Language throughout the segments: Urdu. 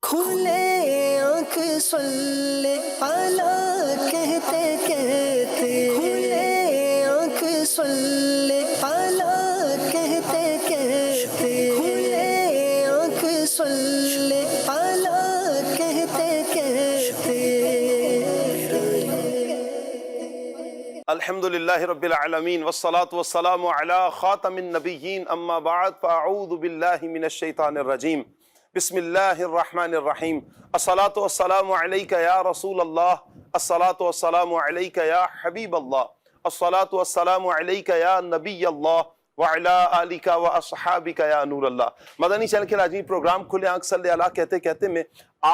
کھلے آنکھ سلے پالا کہتے کہتے، کھلے آنکھ سلے پالا کہتے کہتے، کھلے آنکھ سلے پالا کہتے کہتے۔ الحمد للہ رب العالمین والصلاة والسلام علی خاتم النبیین اما بعد فاعوذ باللہ من الشیطان الرجیم بسم اللہ الرحمن الرحیم الصلاة والسلام علیک یا رسول اللہ، الصلاة والسلام علیک یا حبیب اللہ، الصلاة والسلام علیک یا نبی اللہ وعلی آلک واصحابک یا نور اللہ۔ مدنی چینل کے لازمی پروگرام کھلے آنکھ صلی اللہ کہتے کہتے میں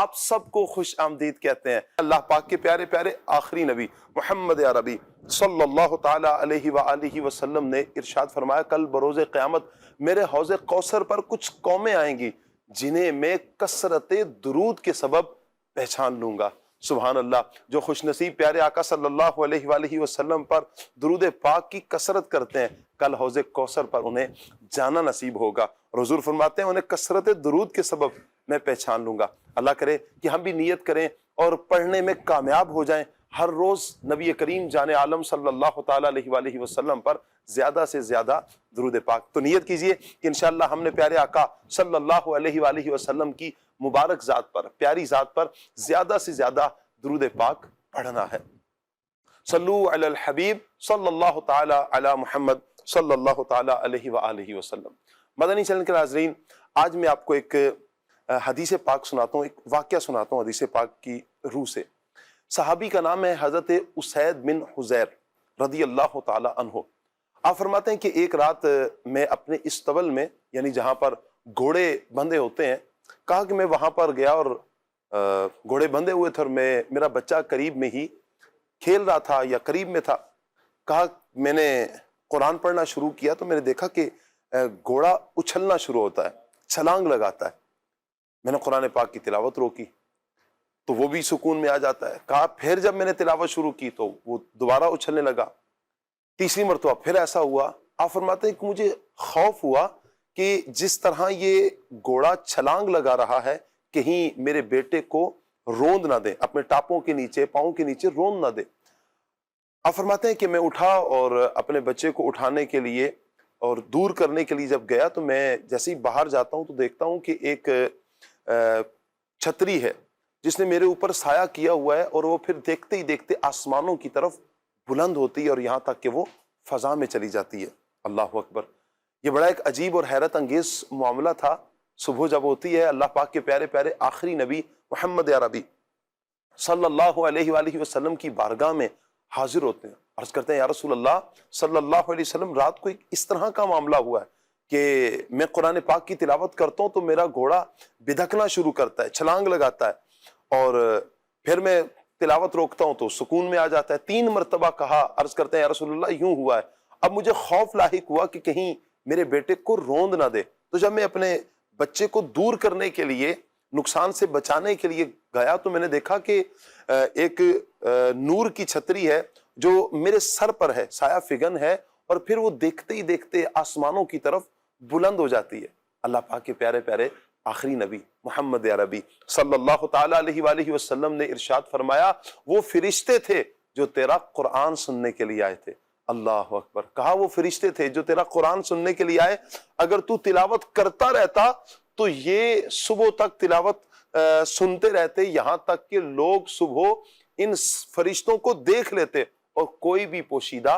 آپ سب کو خوش آمدید کہتے ہیں۔ اللہ پاک کے پیارے پیارے آخری نبی محمد عربی صلی اللہ تعالیٰ علیہ وآلہ وسلم نے ارشاد فرمایا، کل بروز قیامت میرے حوض کوثر پر کچھ قومیں آئیں گی جنہیں میں کثرت درود کے سبب پہچان لوں گا۔ سبحان اللہ، جو خوش نصیب پیارے آقا صلی اللہ علیہ وآلہ وسلم پر درود پاک کی کثرت کرتے ہیں، کل حوض کوثر پر انہیں جانا نصیب ہوگا۔ اور حضور فرماتے ہیں انہیں کثرت درود کے سبب میں پہچان لوں گا۔ اللہ کرے کہ ہم بھی نیت کریں اور پڑھنے میں کامیاب ہو جائیں، ہر روز نبی کریم جان عالم صلی اللہ تعالیٰ علیہ وآلہ وسلم پر زیادہ سے زیادہ درود پاک۔ تو نیت کیجئے کہ انشاءاللہ ہم نے پیارے آقا صلی اللہ علیہ وآلہ وسلم کی مبارک ذات پر، پیاری ذات پر زیادہ سے زیادہ درود پاک پڑھنا ہے۔ صلو علی الحبیب صلی اللہ تعالیٰ علی محمد صلی اللہ تعالیٰ علیہ وآلہ وسلم۔ مدنی چینل کے ناظرین، آج میں آپ کو ایک حدیث پاک سناتا ہوں، ایک واقعہ سناتا ہوں حدیث پاک کی روح سے۔ صحابی کا نام ہے حضرت اسید بن حضیر رضی اللہ تعالی عنہ۔ آپ فرماتے ہیں کہ ایک رات میں اپنے استبل میں، یعنی جہاں پر گھوڑے بندھے ہوتے ہیں، کہا کہ میں وہاں پر گیا اور گھوڑے بندھے ہوئے تھے اور میرا بچہ قریب میں ہی کھیل رہا تھا یا قریب میں تھا۔ کہا میں نے قرآن پڑھنا شروع کیا تو میں نے دیکھا کہ گھوڑا اچھلنا شروع ہوتا ہے، چھلانگ لگاتا ہے۔ میں نے قرآن پاک کی تلاوت روکی تو وہ بھی سکون میں آ جاتا ہے۔ کہا پھر جب میں نے تلاوت شروع کی تو وہ دوبارہ اچھلنے لگا۔ تیسری مرتبہ پھر ایسا ہوا۔ آپ فرماتے ہیں کہ مجھے خوف ہوا کہ جس طرح یہ گھوڑا چھلانگ لگا رہا ہے کہیں میرے بیٹے کو روند نہ دے، اپنے ٹاپوں کے نیچے، پاؤں کے نیچے روند نہ دے۔ آپ فرماتے ہیں کہ میں اٹھا اور اپنے بچے کو اٹھانے کے لیے اور دور کرنے کے لیے جب گیا تو میں جیسے ہی باہر جاتا ہوں تو دیکھتا ہوں کہ ایک چھتری ہے جس نے میرے اوپر سایہ کیا ہوا ہے، اور وہ پھر دیکھتے ہی دیکھتے آسمانوں کی طرف بلند ہوتی ہے اور یہاں تک کہ وہ فضا میں چلی جاتی ہے۔ اللہ اکبر! یہ بڑا ایک عجیب اور حیرت انگیز معاملہ تھا۔ صبح جب ہوتی ہے، اللہ پاک کے پیارے پیارے آخری نبی محمد عربی صلی اللہ علیہ وآلہ وسلم کی بارگاہ میں حاضر ہوتے ہیں، عرض کرتے ہیں یا رسول اللہ صلی اللہ علیہ وسلم، رات کو ایک اس طرح کا معاملہ ہوا ہے کہ میں قرآن پاک کی تلاوت کرتا ہوں تو میرا گھوڑا بدھکنا شروع کرتا ہے، چھلانگ لگاتا ہے، اور پھر میں تلاوت روکتا ہوں تو سکون میں آ جاتا ہے۔ 3 مرتبہ کہا، عرض کرتے ہیں یا رسول اللہ یوں ہوا ہے۔ اب مجھے خوف لاحق ہوا کہ کہیں میرے بیٹے کو روند نہ دے، تو جب میں اپنے بچے کو دور کرنے کے لیے، نقصان سے بچانے کے لیے گیا تو میں نے دیکھا کہ ایک نور کی چھتری ہے جو میرے سر پر ہے، سایہ فگن ہے، اور پھر وہ دیکھتے ہی دیکھتے آسمانوں کی طرف بلند ہو جاتی ہے۔ اللہ پاک کے پیارے پیارے آخری نبی محمد عربی صلی اللہ تعالیٰ علیہ وآلہ وسلم نے ارشاد فرمایا، وہ فرشتے تھے جو تیرا قرآن سننے کے لیے آئے تھے۔ اللہ اکبر! کہا وہ فرشتے تھے جو تیرا قرآن سننے کے لیے آئے، اگر تو تلاوت کرتا رہتا تو یہ صبح تک تلاوت سنتے رہتے، یہاں تک کہ لوگ صبح ان فرشتوں کو دیکھ لیتے اور کوئی بھی پوشیدہ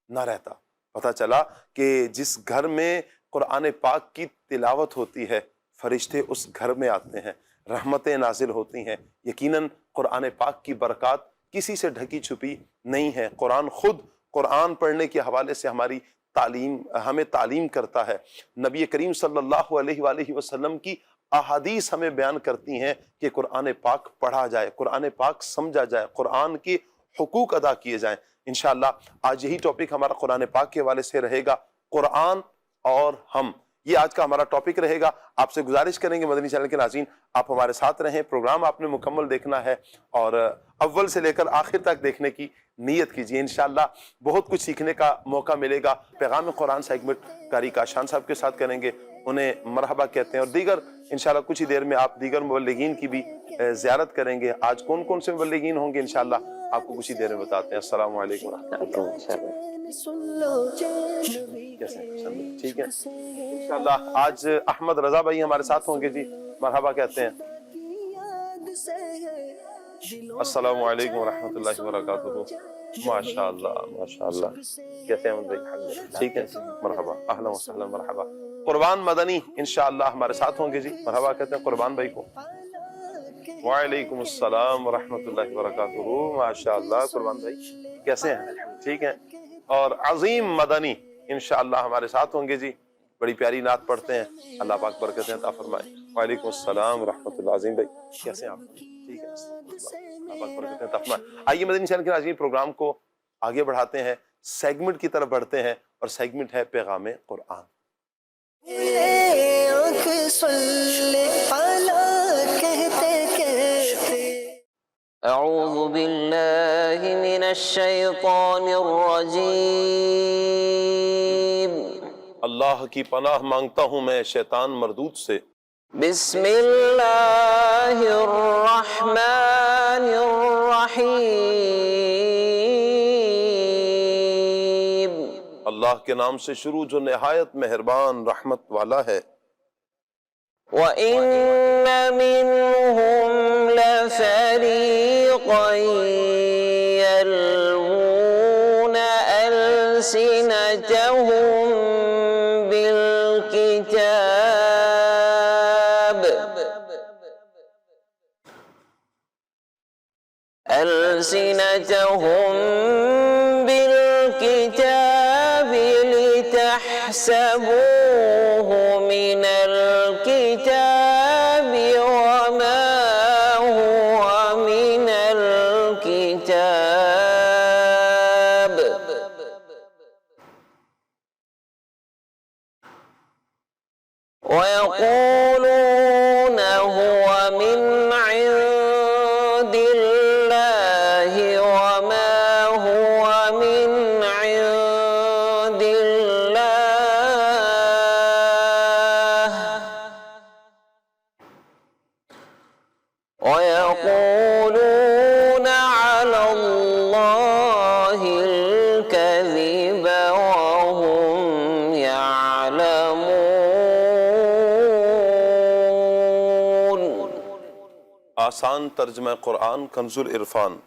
نہ رہتا۔ پتہ چلا کہ جس گھر میں قرآن پاک کی تلاوت ہوتی ہے، فرشتے اس گھر میں آتے ہیں، رحمتیں نازل ہوتی ہیں۔ یقیناً قرآن پاک کی برکات کسی سے ڈھکی چھپی نہیں ہے۔ قرآن خود قرآن پڑھنے کے حوالے سے ہمیں تعلیم کرتا ہے۔ نبی کریم صلی اللہ علیہ وآلہ وسلم کی احادیث ہمیں بیان کرتی ہیں کہ قرآن پاک پڑھا جائے، قرآن پاک سمجھا جائے، قرآن کے حقوق ادا کیے جائیں۔ انشاءاللہ آج یہی ٹاپک ہمارا قرآن پاک کے حوالے سے رہے گا، قرآن اور ہم، یہ آج کا ہمارا ٹاپک رہے گا۔ آپ سے گزارش کریں گے مدنی چینل کے ناظرین، آپ ہمارے ساتھ رہیں، پروگرام آپ نے مکمل دیکھنا ہے اور اول سے لے کر آخر تک دیکھنے کی نیت کیجیے۔ انشاءاللہ بہت کچھ سیکھنے کا موقع ملے گا۔ پیغام قرآن سیگمنٹ قاری کاشان صاحب کے ساتھ کریں گے، انہیں مرحبا کہتے ہیں، اور دیگر انشاءاللہ کچھ ہی دیر میں آپ دیگر مبلغین کی بھی زیارت کریں گے. آج کون کون سے مبلغین ہوں گے انشاءاللہ آپ کو کچھ ہی دیر میں بتاتے ہیں. السلام علیکم ورحمۃ اللہ. ٹھیک ہے انشاءاللہ آج احمد رضا بھائی ہمارے ساتھ ہوں گے جی. مرحبا کہتے ہیں. السلام علیکم ورحمۃ اللہ وبرکاتہ. ماشاءاللہ ماشاءاللہ. کیسے ہیں بھائی؟ ٹھیک ہے مرحبا اہلا وسہلا مرحبا. قربان مدنی انشاءاللہ ہمارے ساتھ ہوں گے جی. مرحبا کہتے ہیں قربان بھائی کو. وعلیکم السلام ورحمۃ اللہ وبرکاتہ. ماشاءاللہ قربان بھائی کیسے ہیں؟ ٹھیک ہے. اور عظیم مدنی انشاءاللہ ہمارے ساتھ ہوں گے جی. بڑی پیاری نعت پڑھتے ہیں. اللہ پاک برکتیں عطا فرمائے. وعلیکم السلام ورحمۃ اللہ. عظیم بھائی کیسے ہیں آپ؟ ٹھیک ہے اللہ پاک برکتیں عطا فرمائے. آئیے مدنی چینل کے ناظرین پروگرام کو آگے بڑھاتے ہیں. سیگمنٹ کی طرف بڑھتے ہیں اور سیگمنٹ ہے پیغام قرآن. اعوذ باللہ من الشیطان الرجیم. اللہ کی پناہ مانگتا ہوں میں شیطان مردود سے. بسم اللہ الرحمن الرحیم. اللہ کے نام سے شروع جو نہایت مہربان رحمت والا ہے. وَإِنَّ مِنْهُمْ لَفَرِيقًا يَلْوُونَ أَلْسِنَتَهُمْ بالكتاب لتحسبوه من الكتاب وما هو من الكتاب ويقولون هو من عند الله وما هو من عند الله ويقولون على الله الكذب وهم يعلمون. آسان ترجمہ قرآن کنز العرفان.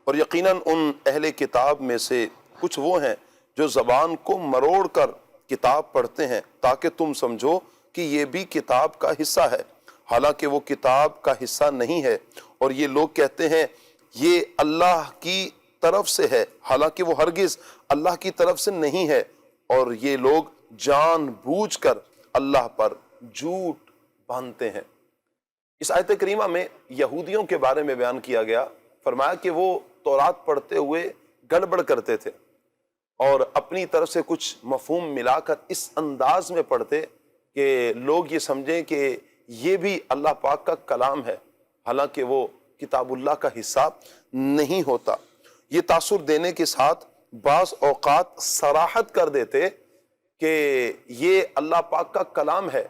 اور یقیناً ان اہل کتاب میں سے کچھ وہ ہیں جو زبان کو مروڑ کر کتاب پڑھتے ہیں تاکہ تم سمجھو کہ یہ بھی کتاب کا حصہ ہے، حالانکہ وہ کتاب کا حصہ نہیں ہے. اور یہ لوگ کہتے ہیں یہ اللہ کی طرف سے ہے، حالانکہ وہ ہرگز اللہ کی طرف سے نہیں ہے. اور یہ لوگ جان بوجھ کر اللہ پر جھوٹ باندھتے ہیں. اس آیت کریمہ میں یہودیوں کے بارے میں بیان کیا گیا. فرمایا کہ وہ تورات پڑھتے ہوئے گڑبڑ کرتے تھے اور اپنی طرف سے کچھ مفہوم ملا کر اس انداز میں پڑھتے کہ لوگ یہ سمجھیں کہ یہ بھی اللہ پاک کا کلام ہے، حالانکہ وہ کتاب اللہ کا حصہ نہیں ہوتا. یہ تاثر دینے کے ساتھ بعض اوقات صراحت کر دیتے کہ یہ اللہ پاک کا کلام ہے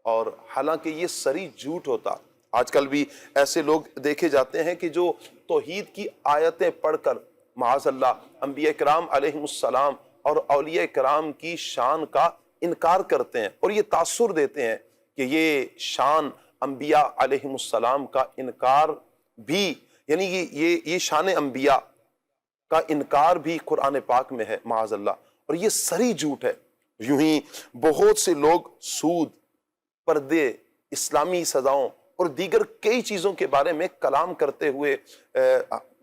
اور حالانکہ یہ سری جھوٹ ہوتا. آج کل بھی ایسے لوگ دیکھے جاتے ہیں کہ جو توحید کی آیتیں پڑھ کر معاذ اللہ انبیاء کرام علیہم السلام اور اولیاء کرام کی شان کا انکار کرتے ہیں اور یہ تاثر دیتے ہیں کہ یہ شان انبیاء علیہم السلام کا انکار بھی، یعنی یہ شان انبیاء کا انکار بھی قرآن پاک میں ہے معاذ اللہ، اور یہ سری جھوٹ ہے. یوں ہی بہت سے لوگ سود، پردے، اسلامی سزاؤں اور دیگر کئی چیزوں کے بارے میں کلام کرتے ہوئے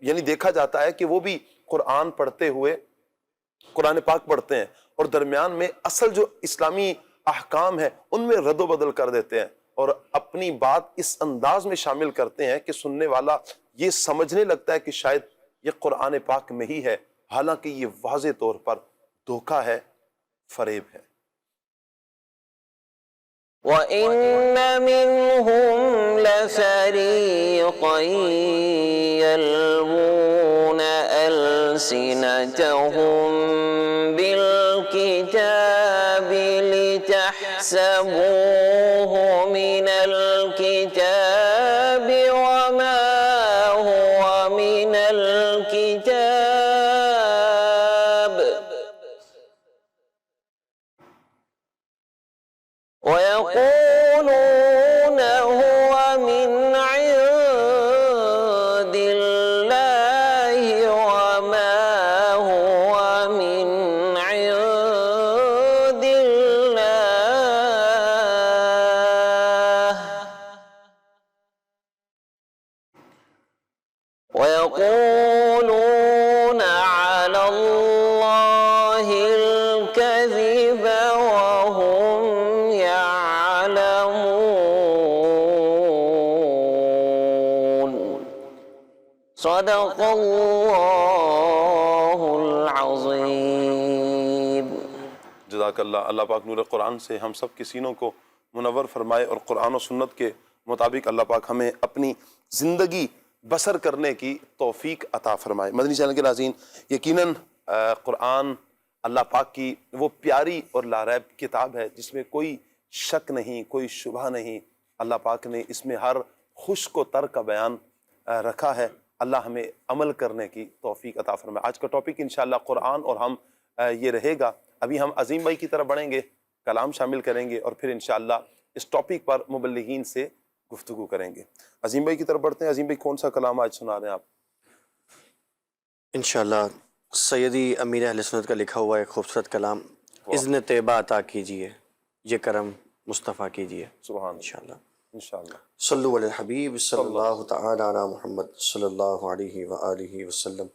یعنی دیکھا جاتا ہے کہ وہ بھی قرآن پڑھتے ہوئے قرآن پاک پڑھتے ہیں اور درمیان میں اصل جو اسلامی احکام ہیں ان میں رد و بدل کر دیتے ہیں اور اپنی بات اس انداز میں شامل کرتے ہیں کہ سننے والا یہ سمجھنے لگتا ہے کہ شاید یہ قرآن پاک میں ہی ہے، حالانکہ یہ واضح طور پر دھوکہ ہے، فریب ہے. وَإِنَّ مِنْهُمْ لَفَرِيقًا يَلْوُونَ أَلْسِنَتَهُمْ بِالْكِتَابِ لِتَحْسَبُوهُ مِنَ وَيَقُولُونَ عَلَى اللَّهِ الْكَذِبَ وَهُمْ يَعْلَمُونَ صدق اللہ العظیم۔ جزاک اللہ۔ اللہ پاک نور قرآن سے ہم سب کے سینوں کو منور فرمائے اور قرآن و سنت کے مطابق اللہ پاک ہمیں اپنی زندگی بسر کرنے کی توفیق عطا فرمائے۔ مدنی چینل کے ناظرین، یقیناً قرآن اللہ پاک کی وہ پیاری اور لاریب کتاب ہے جس میں کوئی شک نہیں، کوئی شبہ نہیں۔ اللہ پاک نے اس میں ہر خشک و تر کا بیان رکھا ہے۔ اللہ ہمیں عمل کرنے کی توفیق عطا فرمائے۔ آج کا ٹاپک انشاءاللہ قرآن اور ہم یہ رہے گا۔ ابھی ہم عظیم بھائی کی طرف بڑھیں گے، کلام شامل کریں گے اور پھر انشاءاللہ اس ٹاپک پر مبلغین سے گفتگو کریں گے۔ عظیم بھائی کی طرف بڑھتے ہیں۔ عظیم بھائی کون سا کلام آج سنا رہے ہیں آپ؟ انشاءاللہ سیدی امیر اہل سنت کا لکھا ہوا ایک خوبصورت کلام، اذن طیبہ عطا کیجئے، یہ کرم مصطفیٰ کیجئے سبحان انشاءاللہ۔ انشاءاللہ۔ صلو علی الحبیب صلی اللہ تعالی علی محمد صلی اللہ علیہ وآلہ وسلم۔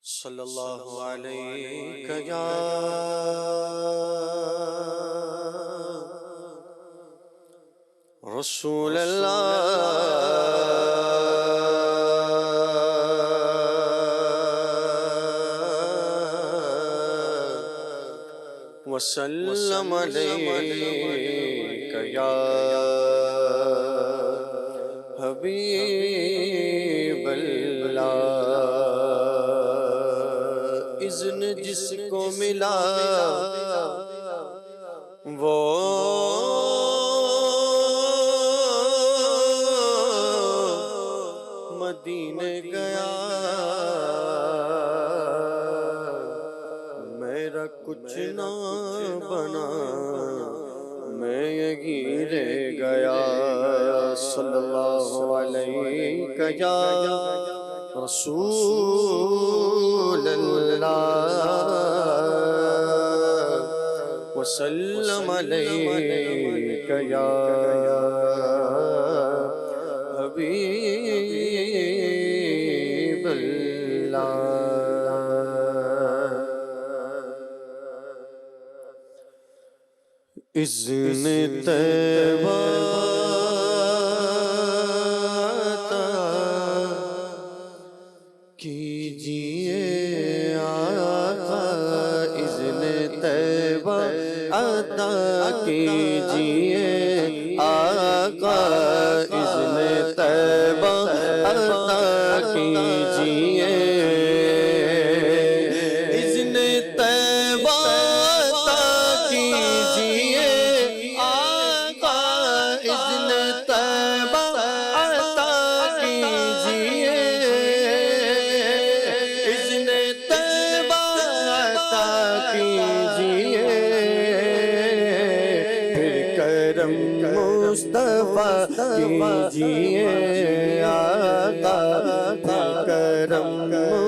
صلی اللہ علیہ یا رسول اللہ وسلم علیک یا حبیب اللہ۔ اذن جس کو ملا وہ مدینے گیا، میرا کچھ نہ بنا، میں یہیں رہ گیا۔ صلی اللہ علیہ یا رسول اللہ وسلم علیک یا حبیب اللہ۔ اذن طیبہ عطا کیجئے آقا، اذن طیبہ عطا کیجئے آقا، اذن طیبہ عطا کیجئے، اذن طیبہ عطا کیجئے آقا، اذن طیبہ عطا کیجئے، اذن طیبہ عطا کیجئے، پھر کرم مصطفیٰ کیجئے آقا، پھر کرم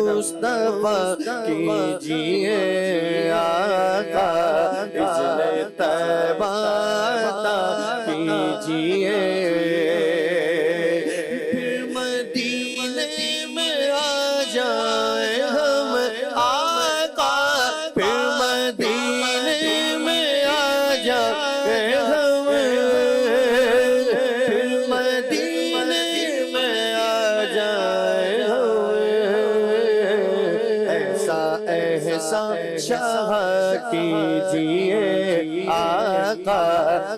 مصطفیٰ کیجئے آقا، اذن طیبہ عطا کیجئے، پھر مدینے میں آ جائیں ہم آقا، پھر مدینے میں آ جائیں ہم، پھر مدینے میں آ جائیں ہم، ایسا احسان شاہ کیجئے آقا،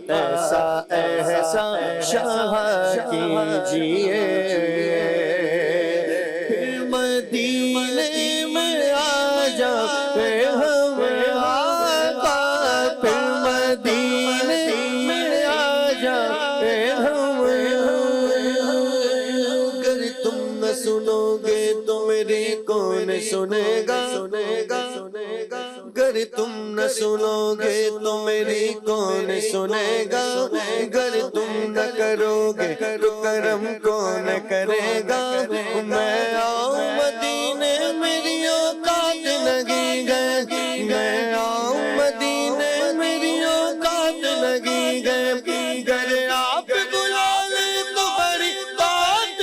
ایسا احسان شاہ کیجئے، پھر مدینے میں آ جائیں ہم آقا، پھر مدینے میں آ جائیں ہم، اگر تم نہ سنو گے تو میری کون سنے گا، اگر تم نہ سنو گے تو میری کون سنے گا، اگر تم نہ کرو گے تو کرم کون کرے گا، میں آؤں مدینے میری اوقات لگی گئے، میں آؤں مدینے میری اوقات لگی گئے، اگر آپ بلا لیں تو بڑی بات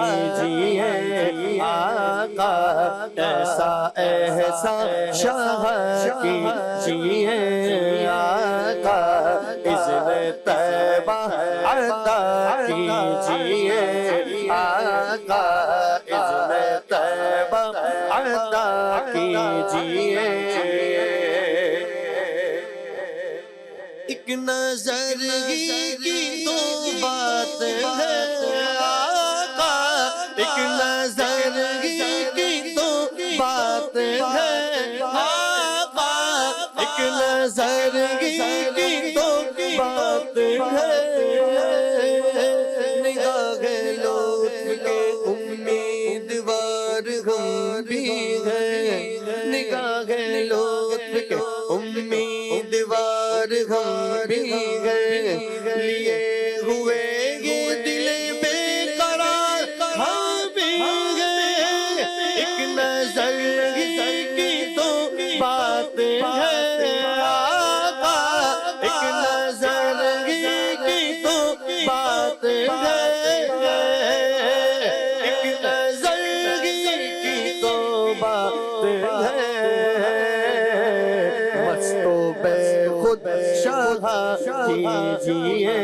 کیجیے آقا ایسا احسان شاہ کیجیے آقا اذن طیبہ عطا کیجیے آقا اذن طیبہ عطا کیجیے ایک نظر ہی کی تو بات ہے آقا ایک نظر ہی کی تو بات ہے آقا ایک نظر ہی کی تو بات ہے نگاہ لطف کے امیدوار ہم بھی ہیں نگاہ لطف کے امیدوار ہم بھی ہیں لیے ہوئے یہ دل بے قرار ہم بھی ہیں ایک نظر ہی کی تو بات ہے آقا ایک نظر ہی کی تو بات ہے ایک نظر ہی کی تو بات ہے مست و بے خود شاہ کیجیے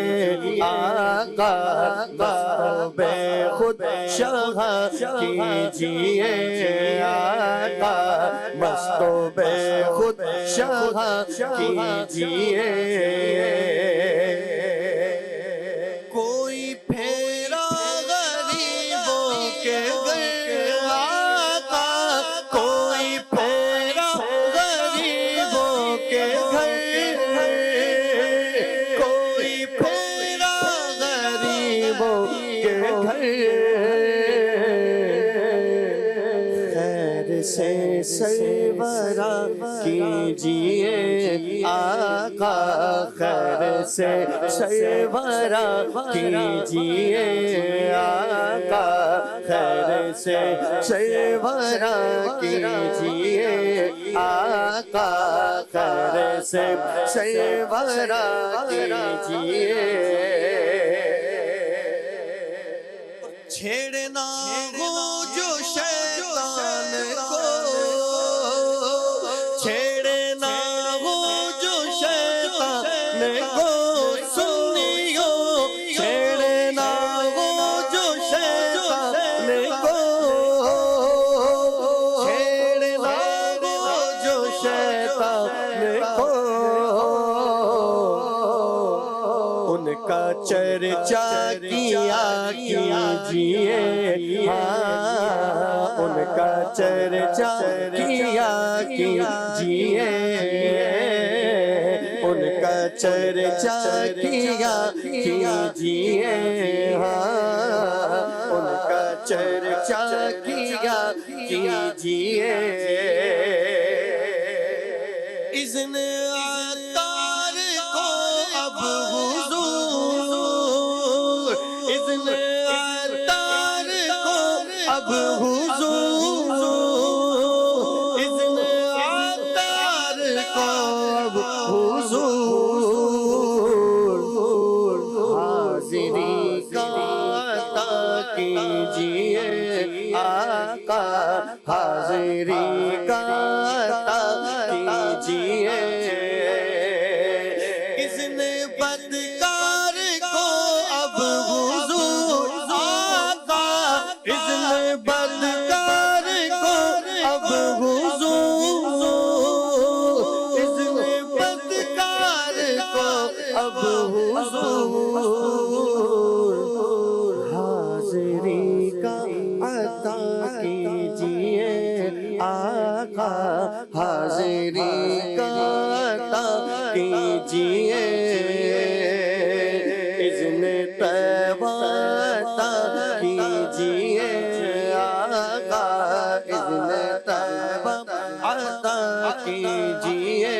آقا مست و بے خود شاہ کیجیے آقا مست و بے خود شاہ کیجیے کوئی پھیرا غریبوں کے گھر آقا کوئی پھیرا غریبوں کے گھر کوئی پھیرا غریبوں کے گھر خیر سے سرورا کیجیے آقا خیر سے سرورا کیجیے آقا خیر سے سرورا کیجیے آقا خیر سے سرورا کیجیے چھیڑنا ہو جو شیطان کو چھیڑنا ہو جو شیطان کو سنیو چھیڑنا ہو جو شیطان کو چھیڑنا ہو جو شیطان کو ان کا چرچا کیا کیجیے ان کا چرچا کیا کیجیے ان کا چرچا کیا کیجیے ان کا چرچا کیا کیجیے اذن عطار کو اب حضور اذن عطار کو اب حضور اذن عطار کو اب حضور حاضری کا عطا کیجیے آقا حاضری کا عطا کیجیے اذن بدکار کو اب حضور آقا اذن بدکار کو اب حضور اذن بدکار کو اب حضور حاضری کا عطا کیجیے آقا حاضری کا عطا کیجیے اذن طیبہ عطا کیجیے آقا اذن طیبہ عطا کیجیے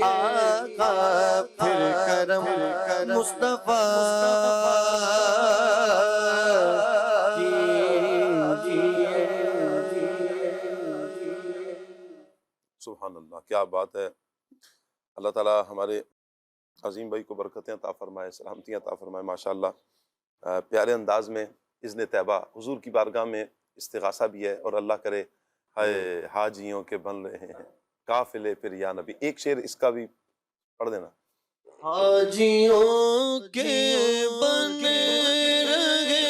آقا پھر کرم مصطفیٰ سبحان اللہ، کیا بات ہے۔ اللہ تعالیٰ ہمارے عظیم بھائی کو برکتیں عطا فرمائے، سلامتیاں عطا فرمائے۔ ماشاءاللہ پیارے انداز میں اذن طیبہ، حضور کی بارگاہ میں استغاثہ بھی ہے، اور اللہ کرے ہائے حاجیوں کے بن رہے ہیں قافلے پھر یا نبی۔ ایک شعر اس کا بھی پڑھ دینا۔ حاجیوں کے بنے رہے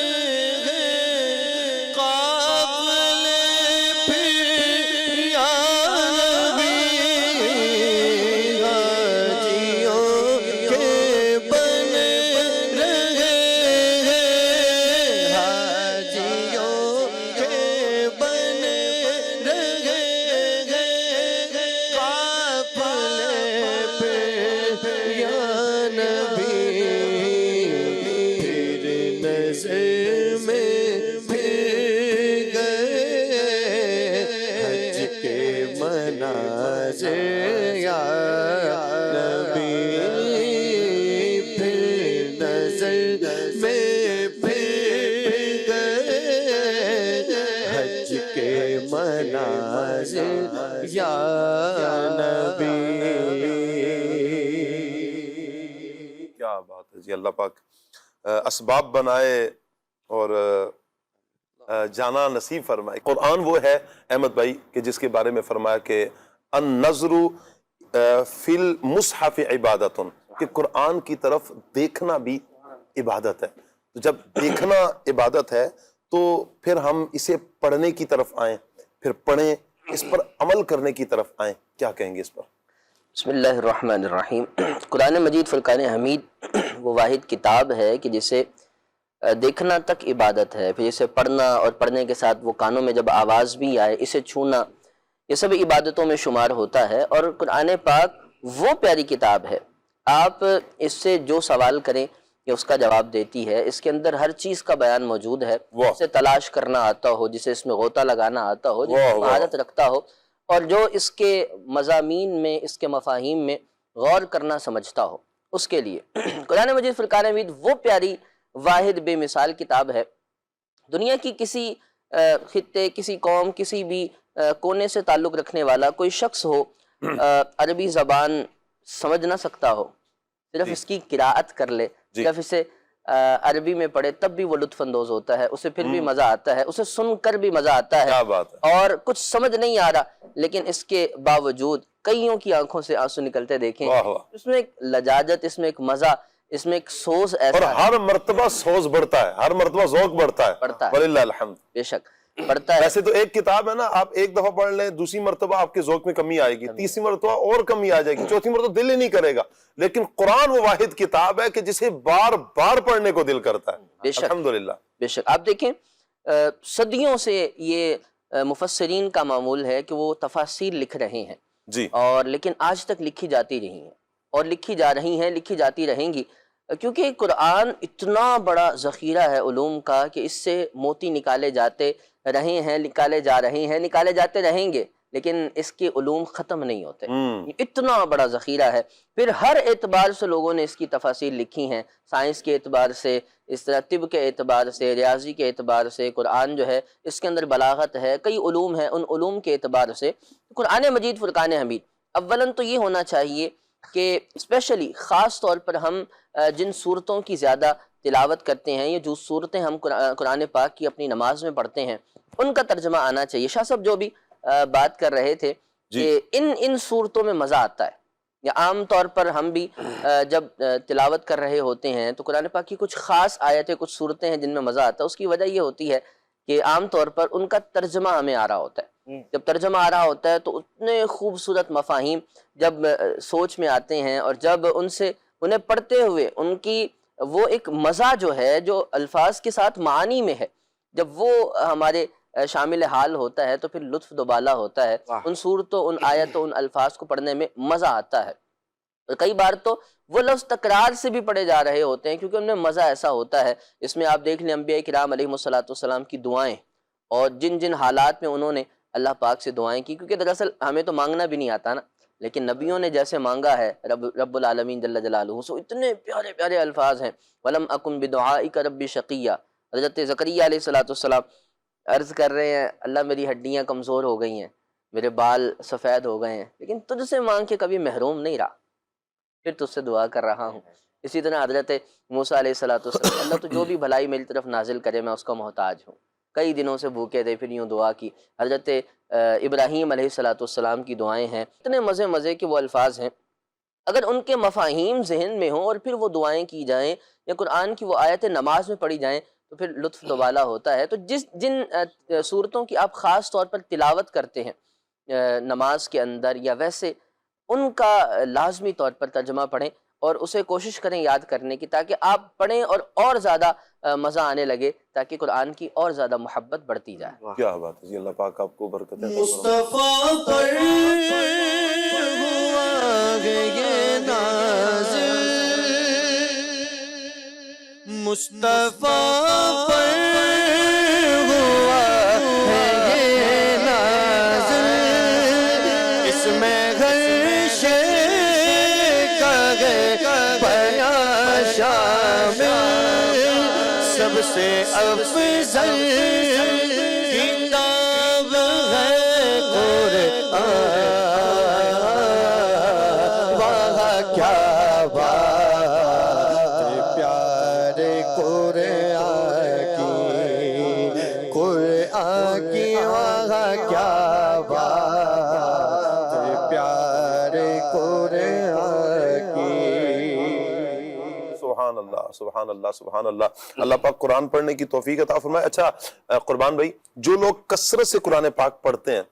ہیں قافلے پھر یا نبی، حاجیوں کے بنے رہے ہیں، حاجیوں کے بنے رہے ہیں قافلے پھر یا نبی، پھر نظر میں پھر گئے حج کے مناظر یا نبی، پھر نظر میں پھر گئے حج کے مناظر یا نبی۔ کیا بات ہے جی، اللہ پاک اسباب بنائے اور جانا نصیب فرمائے۔ قرآن وہ ہے احمد بھائی کہ جس کے بارے میں فرمایا کہ النظر فی المصحف عبادت، کہ قرآن کی طرف دیکھنا بھی عبادت ہے۔ تو جب دیکھنا عبادت ہے تو پھر ہم اسے پڑھنے کی طرف آئیں، پھر پڑھیں، اس پر عمل کرنے کی طرف آئیں۔ کیا کہیں گے اس پر؟ بسم اللہ الرحمن الرحیم۔ قرآن مجید فرقان حمید وہ واحد کتاب ہے کہ جسے دیکھنا تک عبادت ہے، پھر اسے پڑھنا اور پڑھنے کے ساتھ وہ کانوں میں جب آواز بھی آئے اسے چھونا، یہ سب عبادتوں میں شمار ہوتا ہے۔ اور قرآن پاک وہ پیاری کتاب ہے، آپ اس سے جو سوال کریں یہ اس کا جواب دیتی ہے۔ اس کے اندر ہر چیز کا بیان موجود ہے، جسے تلاش کرنا آتا ہو، جسے اس میں غوطہ لگانا آتا ہو، جسے مہارت رکھتا ہو، اور جو اس کے مضامین میں، اس کے مفاہیم میں غور کرنا سمجھتا ہو، اس کے لیے قرآن مجید فرقان حمید وہ پیاری واحد بے مثال کتاب ہے۔ دنیا کی کسی خطے، کسی قوم، کسی بھی کونے سے تعلق رکھنے والا کوئی شخص ہو، عربی زبان سمجھ نہ سکتا ہو، صرف اس کی قراءت کر لے، صرف اسے عربی میں پڑھے تب بھی وہ لطف اندوز ہوتا ہے، اسے پھر بھی مزہ آتا ہے، اسے سن کر بھی مزہ آتا ہے، اور کچھ سمجھ نہیں آ رہا لیکن اس کے باوجود کئیوں کی آنکھوں سے آنسو نکلتے دیکھیں۔ اس میں ایک لجاجت، اس میں ایک مزہ، اس میں ایک سوز ایسا، اور ہر مرتبہ سوز بڑھتا ہے، ہر مرتبہ ذوق بڑھتا ہے، وللہ الحمد۔ بے شک پڑھتا ہے۔ ویسے تو ایک کتاب ہے نا، آپ ایک دفعہ پڑھ لیں، دوسری مرتبہ آپ کے ذوق میں کمی آئے گی، تیسری مرتبہ اور کمی آ جائے گی، چوتھی مرتبہ دل ہی نہیں کرے گا، لیکن قرآن وہ واحد کتاب ہے کہ جسے بار بار پڑھنے کو دل کرتا ہے۔ بے شک الحمدللہ۔ بے شک آپ دیکھیں صدیوں سے یہ مفسرین کا معمول ہے کہ وہ تفاسیر لکھ رہے ہیں جی، اور لیکن آج تک لکھی جاتی رہی ہیں اور لکھی جا رہی ہیں، لکھی جاتی رہیں گی، کیونکہ قرآن اتنا بڑا ذخیرہ ہے علوم کا کہ اس سے موتی نکالے جاتے رہے ہیں، نکالے جا رہے ہیں، نکالے جاتے رہیں گے، لیکن اس کے علوم ختم نہیں ہوتے، اتنا بڑا ذخیرہ ہے۔ پھر ہر اعتبار سے لوگوں نے اس کی تفاسیر لکھی ہیں، سائنس کے اعتبار سے، اس طرح طب کے اعتبار سے، ریاضی کے اعتبار سے، قرآن جو ہے اس کے اندر بلاغت ہے، کئی علوم ہیں، ان علوم کے اعتبار سے قرآن مجید فرقان حمید اولاً تو یہ ہونا چاہیے کہ اسپیشلی خاص طور پر ہم جن صورتوں کی زیادہ تلاوت کرتے ہیں، یہ جو صورتیں ہم قرآن پاک کی اپنی نماز میں پڑھتے ہیں ان کا ترجمہ آنا چاہیے۔ شاہ صاحب جو بھی بات کر رہے تھے کہ ان صورتوں میں مزہ آتا ہے، یا عام طور پر ہم بھی جب تلاوت کر رہے ہوتے ہیں تو قرآن پاک کی کچھ خاص آیتیں، کچھ صورتیں ہیں جن میں مزہ آتا ہے، اس کی وجہ یہ ہوتی ہے کہ عام طور پر ان کا ترجمہ ہمیں آ رہا ہوتا ہے۔ جب ترجمہ آ رہا ہوتا ہے تو اتنے خوبصورت مفاہیم جب سوچ میں آتے ہیں، اور جب انہیں پڑھتے ہوئے ان کی وہ ایک مزہ جو ہے، جو الفاظ کے ساتھ معانی میں ہے، جب وہ ہمارے شامل حال ہوتا ہے تو پھر لطف دوبالا ہوتا ہے، ان صورتوں، ان آیتوں، ان الفاظ کو پڑھنے میں مزہ آتا ہے۔ کئی بار تو وہ لفظ تکرار سے بھی پڑھے جا رہے ہوتے ہیں کیونکہ ان میں مزہ ایسا ہوتا ہے۔ اس میں آپ دیکھ لیں انبیاء کرام علیہ السلام کی دعائیں، اور جن جن حالات میں انہوں نے اللہ پاک سے دعائیں کی، کیونکہ دراصل ہمیں تو مانگنا بھی نہیں آتا نا، لیکن نبیوں نے جیسے مانگا ہے رب العالمین جل جلالہ، سو اتنے پیارے پیارے الفاظ ہیں۔ وَلَمْ أَكُنْ بِدُعَائِكَ رَبِّ شَقِيًّا۔ حضرت زکریا علیہ السلام عرض کر رہے ہیں، اللہ میری ہڈیاں کمزور ہو گئی ہیں، میرے بال سفید ہو گئے ہیں، لیکن تجھ سے مانگ کے کبھی محروم نہیں رہا، پھر تجھ سے دعا کر رہا ہوں۔ اسی طرح حضرت موسیٰ علیہ السلام، اللہ تو جو بھی بھلائی میری طرف نازل کرے میں اس کا محتاج ہوں، کئی دنوں سے بھوکے تھے، پھر یوں دعا کی۔ حضرت ابراہیم علیہ السلام کی دعائیں ہیں، اتنے مزے کے وہ الفاظ ہیں، اگر ان کے مفاہیم ذہن میں ہوں اور پھر وہ دعائیں کی جائیں یا قرآن کی وہ آیتیں نماز میں پڑھی جائیں تو پھر لطف دوبالا ہوتا ہے۔ تو جن صورتوں کی آپ خاص طور پر تلاوت کرتے ہیں نماز کے اندر یا ویسے، ان کا لازمی طور پر ترجمہ پڑھیں اور اسے کوشش کریں یاد کرنے کی، تاکہ آپ پڑھیں اور زیادہ مزہ آنے لگے، تاکہ قرآن کی اور زیادہ محبت بڑھتی جائے۔ کیا بات ہے جی، اللہ پاک آپ کو برکت ہے۔ مصطفیٰ پر ہوا ہے یہ نازل، مصطفیٰ پر ہوا ہے یہ نازل، اس میں ہر شے کا ہے بیان شامل، سب سے افضل کتاب ہے قرآن، واہ کیا بات پیارے قرآن کی، واہ کیا بات پیارے قرآن کی۔ سبحان اللہ سبحان اللہ سبحان اللہ، اللہ پاک قرآن پڑھنے کی توفیق عطا فرمائے۔ اچھا قربان بھائی، جو لوگ کثرت سے قرآن پاک پڑھتے ہیں،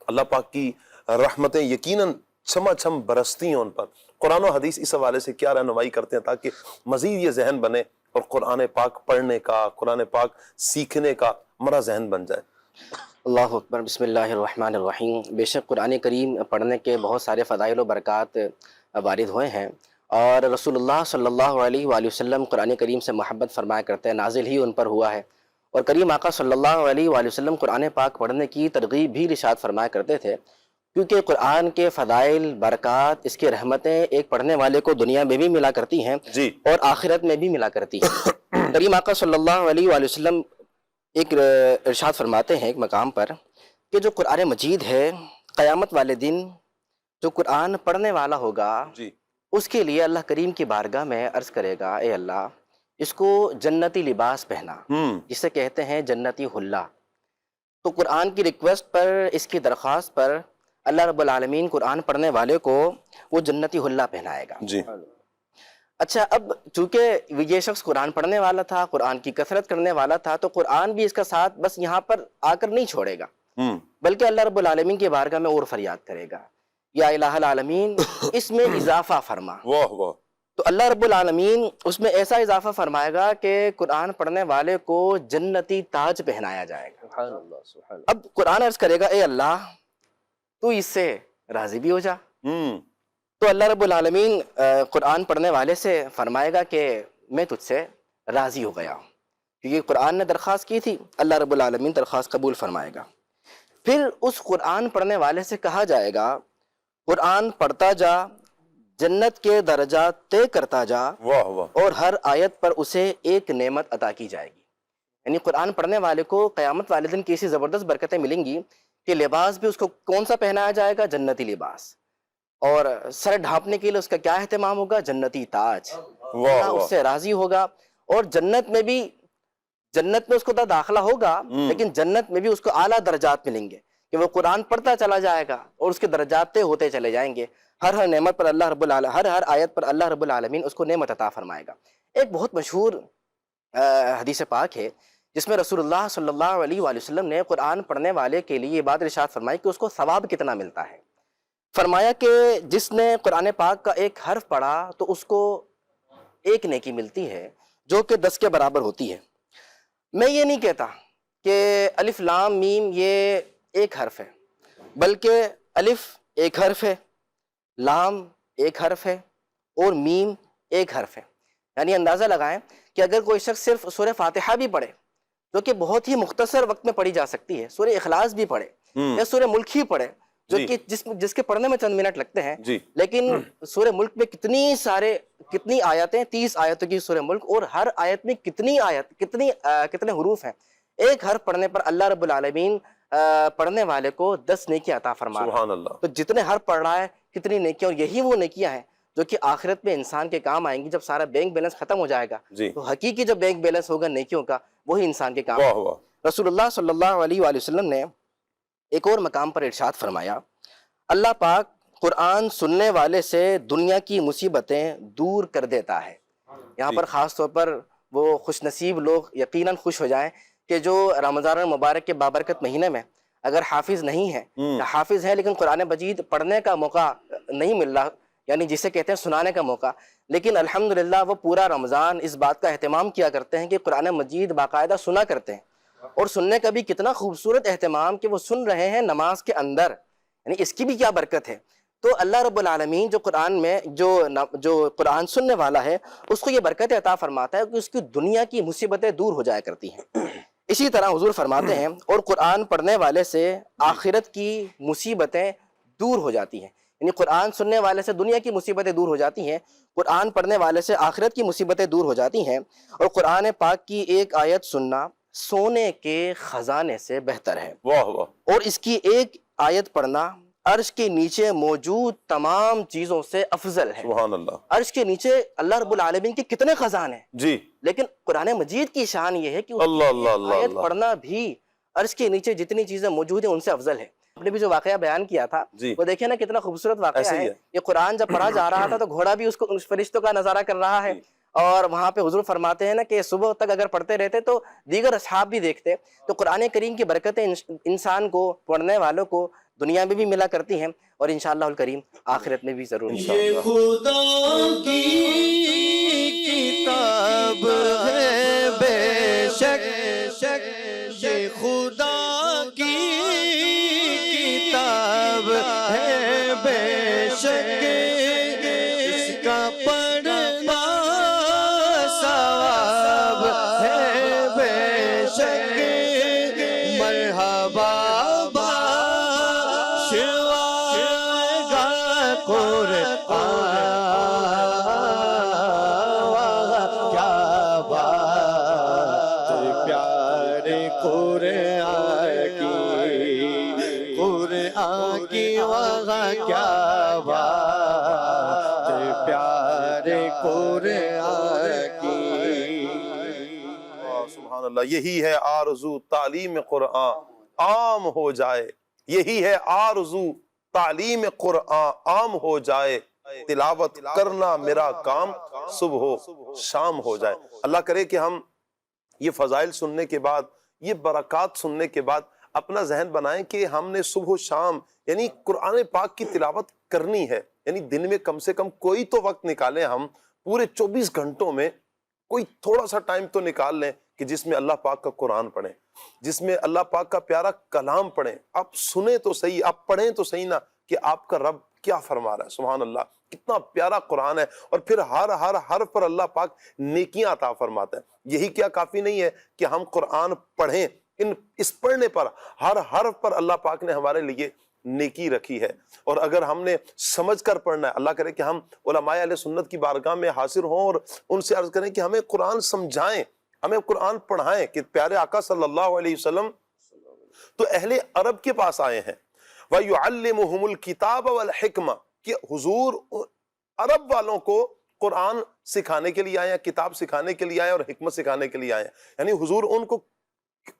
اللہ پاک کی رحمتیں یقیناً چھما چھم برستی ہیں ان پر۔ قرآن و حدیث اس حوالے سے کیا رہنمائی کرتے ہیں تاکہ مزید یہ ذہن بنے اور قرآن پاک پڑھنے کا، قرآن پاک سیکھنے کا ہمارا ذہن بن جائے؟ اللہ اکبر، بسم اللہ الرحمن الرحیم۔ بے شک قرآن کریم پڑھنے کے بہت سارے فضائل و برکات وارد ہوئے ہیں، اور رسول اللہ صلی اللہ علیہ وآلہ وسلم قرآن کریم سے محبت فرمایا کرتے ہیں، نازل ہی ان پر ہوا ہے، اور کریم آقا صلی اللہ علیہ وآلہ وسلم قرآن پاک پڑھنے کی ترغیب بھی ارشاد فرمایا کرتے تھے، کیونکہ قرآن کے فضائل، برکات، اس کی رحمتیں ایک پڑھنے والے کو دنیا میں بھی ملا کرتی ہیں جی، اور آخرت میں بھی ملا کرتی ہیں۔ کریم آقا صلی اللہ علیہ وآلہ وسلم ایک ارشاد فرماتے ہیں ایک مقام پر کہ جو قرآن مجید ہے، قیامت والے دن جو قرآن پڑھنے والا ہوگا جی، اس کے لیے اللہ کریم کی بارگاہ میں عرض کرے گا، اے اللہ اس کو جنتی لباس پہنا، جسے کہتے ہیں جنتی حلہ۔ تو قرآن کی ریکویسٹ پر، اس کی درخواست پر اللہ رب العالمین قرآن پڑھنے والے کو وہ جنتی حلہ پہنائے گا۔ جی، اچھا، اب چونکہ یہ شخص قرآن پڑھنے والا تھا، قرآن کی کثرت کرنے والا تھا، تو قرآن بھی اس کا ساتھ بس یہاں پر آ کر نہیں چھوڑے گا، بلکہ اللہ رب العالمین کی بارگاہ میں اور فریاد کرے گا، یا الہ العالمین اس میں اضافہ فرما۔ واہ واہ، تو اللہ رب العالمین اس میں ایسا اضافہ فرمائے گا کہ قرآن پڑھنے والے کو جنتی تاج پہنایا جائے گا۔ سبحان اللہ سبحان اب قرآن عرض کرے گا، اے اللہ تو اس سے راضی بھی ہو جا۔ اللہ۔ تو اللہ رب العالمین قرآن پڑھنے والے سے فرمائے گا کہ میں تجھ سے راضی ہو گیا ہوں، کیونکہ قرآن نے درخواست کی تھی، اللہ رب العالمین درخواست قبول فرمائے گا۔ پھر اس قرآن پڑھنے والے سے کہا جائے گا، قرآن پڑھتا جا، جنت کے درجات طے کرتا جا، واہ واہ، اور ہر آیت پر اسے ایک نعمت عطا کی جائے گی۔ یعنی قرآن پڑھنے والے کو قیامت والے دن کی ایسی زبردست برکتیں ملیں گی کہ لباس بھی اس کو کون سا پہنایا جائے گا؟ جنتی لباس، اور سر ڈھانپنے کے لیے اس کا کیا اہتمام ہوگا؟ جنتی تاج۔ واہ اس واہ، سے راضی ہوگا، اور جنت میں اس کو داخلہ ہوگا، لیکن جنت میں بھی اس کو اعلیٰ درجات ملیں گے کہ وہ قرآن پڑھتا چلا جائے گا اور اس کے درجات طے ہوتے چلے جائیں گے۔ ہر نعمت پر اللہ رب العالمین، ہر آیت پر اللہ رب العالمین اس کو نعمت عطا فرمائے گا۔ ایک بہت مشہور حدیث پاک ہے جس میں رسول اللہ صلی اللہ علیہ وآلہ وسلم نے قرآن پڑھنے والے کے لیے یہ بات ارشاد فرمائی کہ اس کو ثواب کتنا ملتا ہے۔ فرمایا کہ جس نے قرآن پاک کا ایک حرف پڑھا تو اس کو ایک نیکی ملتی ہے جو کہ 10 کے برابر ہوتی ہے۔ میں یہ نہیں کہتا کہ الف لام میم یہ ایک حرف ہے، بلکہ الف ایک حرف ہے، لام ایک حرف ہے، اور میم ایک حرف ہے۔ یعنی اندازہ لگائیں کہ اگر کوئی شخص صرف سورہ فاتحہ بھی پڑھے، جو کہ بہت ہی مختصر وقت میں پڑھی جا سکتی ہے، سورہ اخلاص بھی پڑھے یا سورہ ملک ہی پڑھے، جو کہ جس کے پڑھنے میں چند منٹ لگتے ہیں، لیکن سورہ ملک میں کتنی آیتیں، 30 آیتوں کی سورہ ملک، اور ہر آیت میں کتنے حروف ہیں۔ ایک حرف پڑھنے پر اللہ رب العالمین پڑھنے والے کو 10 نیکیاں عطا فرما رہا ہے۔ سبحان اللہ، تو جتنے حرف پڑھ رہا ہے کتنی نیکیاں، اور یہی وہ نیکیاں ہیں جو کہ آخرت میں انسان کے کام آئیں گی. جب سارا بینک بیلنس ختم ہو جائے گا جی تو حقیقی جو بینک بیلنس ہوگا نیکیوں کا وہی انسان کے کام واہ آئے گا. واہ رسول اللہ صلی اللہ علیہ وآلہ وسلم نے ایک اور مقام پر ارشاد فرمایا، اللہ پاک قرآن سننے والے سے دنیا کی مصیبتیں دور کر دیتا ہے. یہاں پر خاص طور پر وہ خوش نصیب لوگ یقیناً خوش ہو جائیں کہ جو رمضان المبارک کے بابرکت مہینے میں اگر حافظ نہیں ہے یا حافظ ہے لیکن قرآن مجید پڑھنے کا موقع نہیں مل رہا، یعنی جسے کہتے ہیں سنانے کا موقع، لیکن الحمدللہ وہ پورا رمضان اس بات کا اہتمام کیا کرتے ہیں کہ قرآن مجید باقاعدہ سنا کرتے ہیں. اور سننے کا بھی کتنا خوبصورت اہتمام کہ وہ سن رہے ہیں نماز کے اندر، یعنی اس کی بھی کیا برکت ہے. تو اللہ رب العالمین جو قرآن میں جو قرآن سننے والا ہے اس کو یہ برکت عطا فرماتا ہے کہ اس کی دنیا کی مصیبتیں دور ہو جایا کرتی ہیں. اسی طرح حضور فرماتے ہیں اور قرآن پڑھنے والے سے آخرت کی مصیبتیں دور ہو جاتی ہیں. یعنی قرآن سننے والے سے دنیا کی مصیبتیں دور ہو جاتی ہیں، قرآن پڑھنے والے سے آخرت کی مصیبتیں دور ہو جاتی ہیں. اور قرآن پاک کی ایک آیت سننا سونے کے خزانے سے بہتر ہے. واہ واہ اور اس کی ایک آیت پڑھنا عرش کے نیچے موجود تمام چیزوں سے افضل ہے. سبحان اللہ. عرش کے نیچے اللہ رب العالمین کے کتنے خزانے ہیں، جی لیکن قرآن مجید کی شان یہ ہے کہ اس اللہ کی اللہ اللہ آیت اللہ. پڑھنا بھی عرش کے نیچے جتنی چیزیں موجود ہیں ان سے افضل ہے. آپ نے بھی جو واقعہ بیان کیا تھا جی وہ دیکھیں نا کتنا خوبصورت واقعہ ایسے ہی ہے. ہے. یہ قرآن جب پڑھا جا رہا تھا تو گھوڑا بھی اس فرشتوں کا نظارہ کر رہا ہے. اور وہاں پہ حضور فرماتے ہیں نا کہ صبح تک اگر پڑھتے رہتے تو دیگر اصحاب بھی دیکھتے. تو قرآن کریم کی برکتیں انسان کو، پڑھنے والوں کو دنیا میں بھی ملا کرتی ہیں اور انشاءاللہ الکریم آخرت میں بھی ضرور. یہ خدا کی کتاب ہے بے شک، یہ خدا کی کتاب ہے بے شک، اس کا پڑھنا ثواب ہے بے شک. مرحبا کیا بات پیارے قرآن کی. سبحان اللہ. یہی ہے آرزو تعلیم قرآن عام ہو جائے، یہی ہے آرزو تعلیم قرآن عام ہو جائے، تلاوت کرنا میرا کام صبح و شام ہو جائے. اللہ کرے کہ ہم یہ فضائل سننے کے بعد، یہ برکات سننے کے بعد اپنا ذہن بنائیں کہ ہم نے صبح و شام یعنی قرآن پاک کی تلاوت کرنی ہے. یعنی دن میں کم سے کم کوئی تو وقت نکالیں، ہم پورے 24 گھنٹوں میں کوئی تھوڑا سا ٹائم تو نکال لیں کہ جس میں اللہ پاک کا قرآن پڑھیں، جس میں اللہ پاک کا پیارا کلام پڑھیں. آپ سنیں تو صحیح، آپ پڑھیں تو صحیح نا کہ آپ کا رب کیا فرما رہا ہے. سبحان اللہ، کتنا پیارا قرآن ہے. اور پھر ہر حرف پر اللہ پاک نیکیاں عطا فرماتا ہے. یہی کیا کافی نہیں ہے کہ ہم قرآن پڑھیں، اس پڑھنے پر ہر حرف پر اللہ پاک نے ہمارے لیے نیکی رکھی ہے. اور اگر ہم نے سمجھ کر پڑھنا ہے، اللہ کرے کہ ہم علماء اہل سنت کی بارگاہ میں حاضر ہوں اور ان سے عرض کریں کہ ہمیں قرآن سمجھائیں، ہمیں قرآن پڑھائیں. کہ پیارے آقا صلی اللہ علیہ وسلم تو اہل عرب کے پاس آئے ہیں. وَيُعَلِّمُهُمُ الْكِتَابَ وَالْحِكْمَةَ کہ حضور عرب والوں کو قرآن سکھانے کے لیے آئے ہیں، کتاب سکھانے کے لیے آئے ہیں اور حکمت سکھانے کے لیے آئے ہیں. یعنی حضور ان کو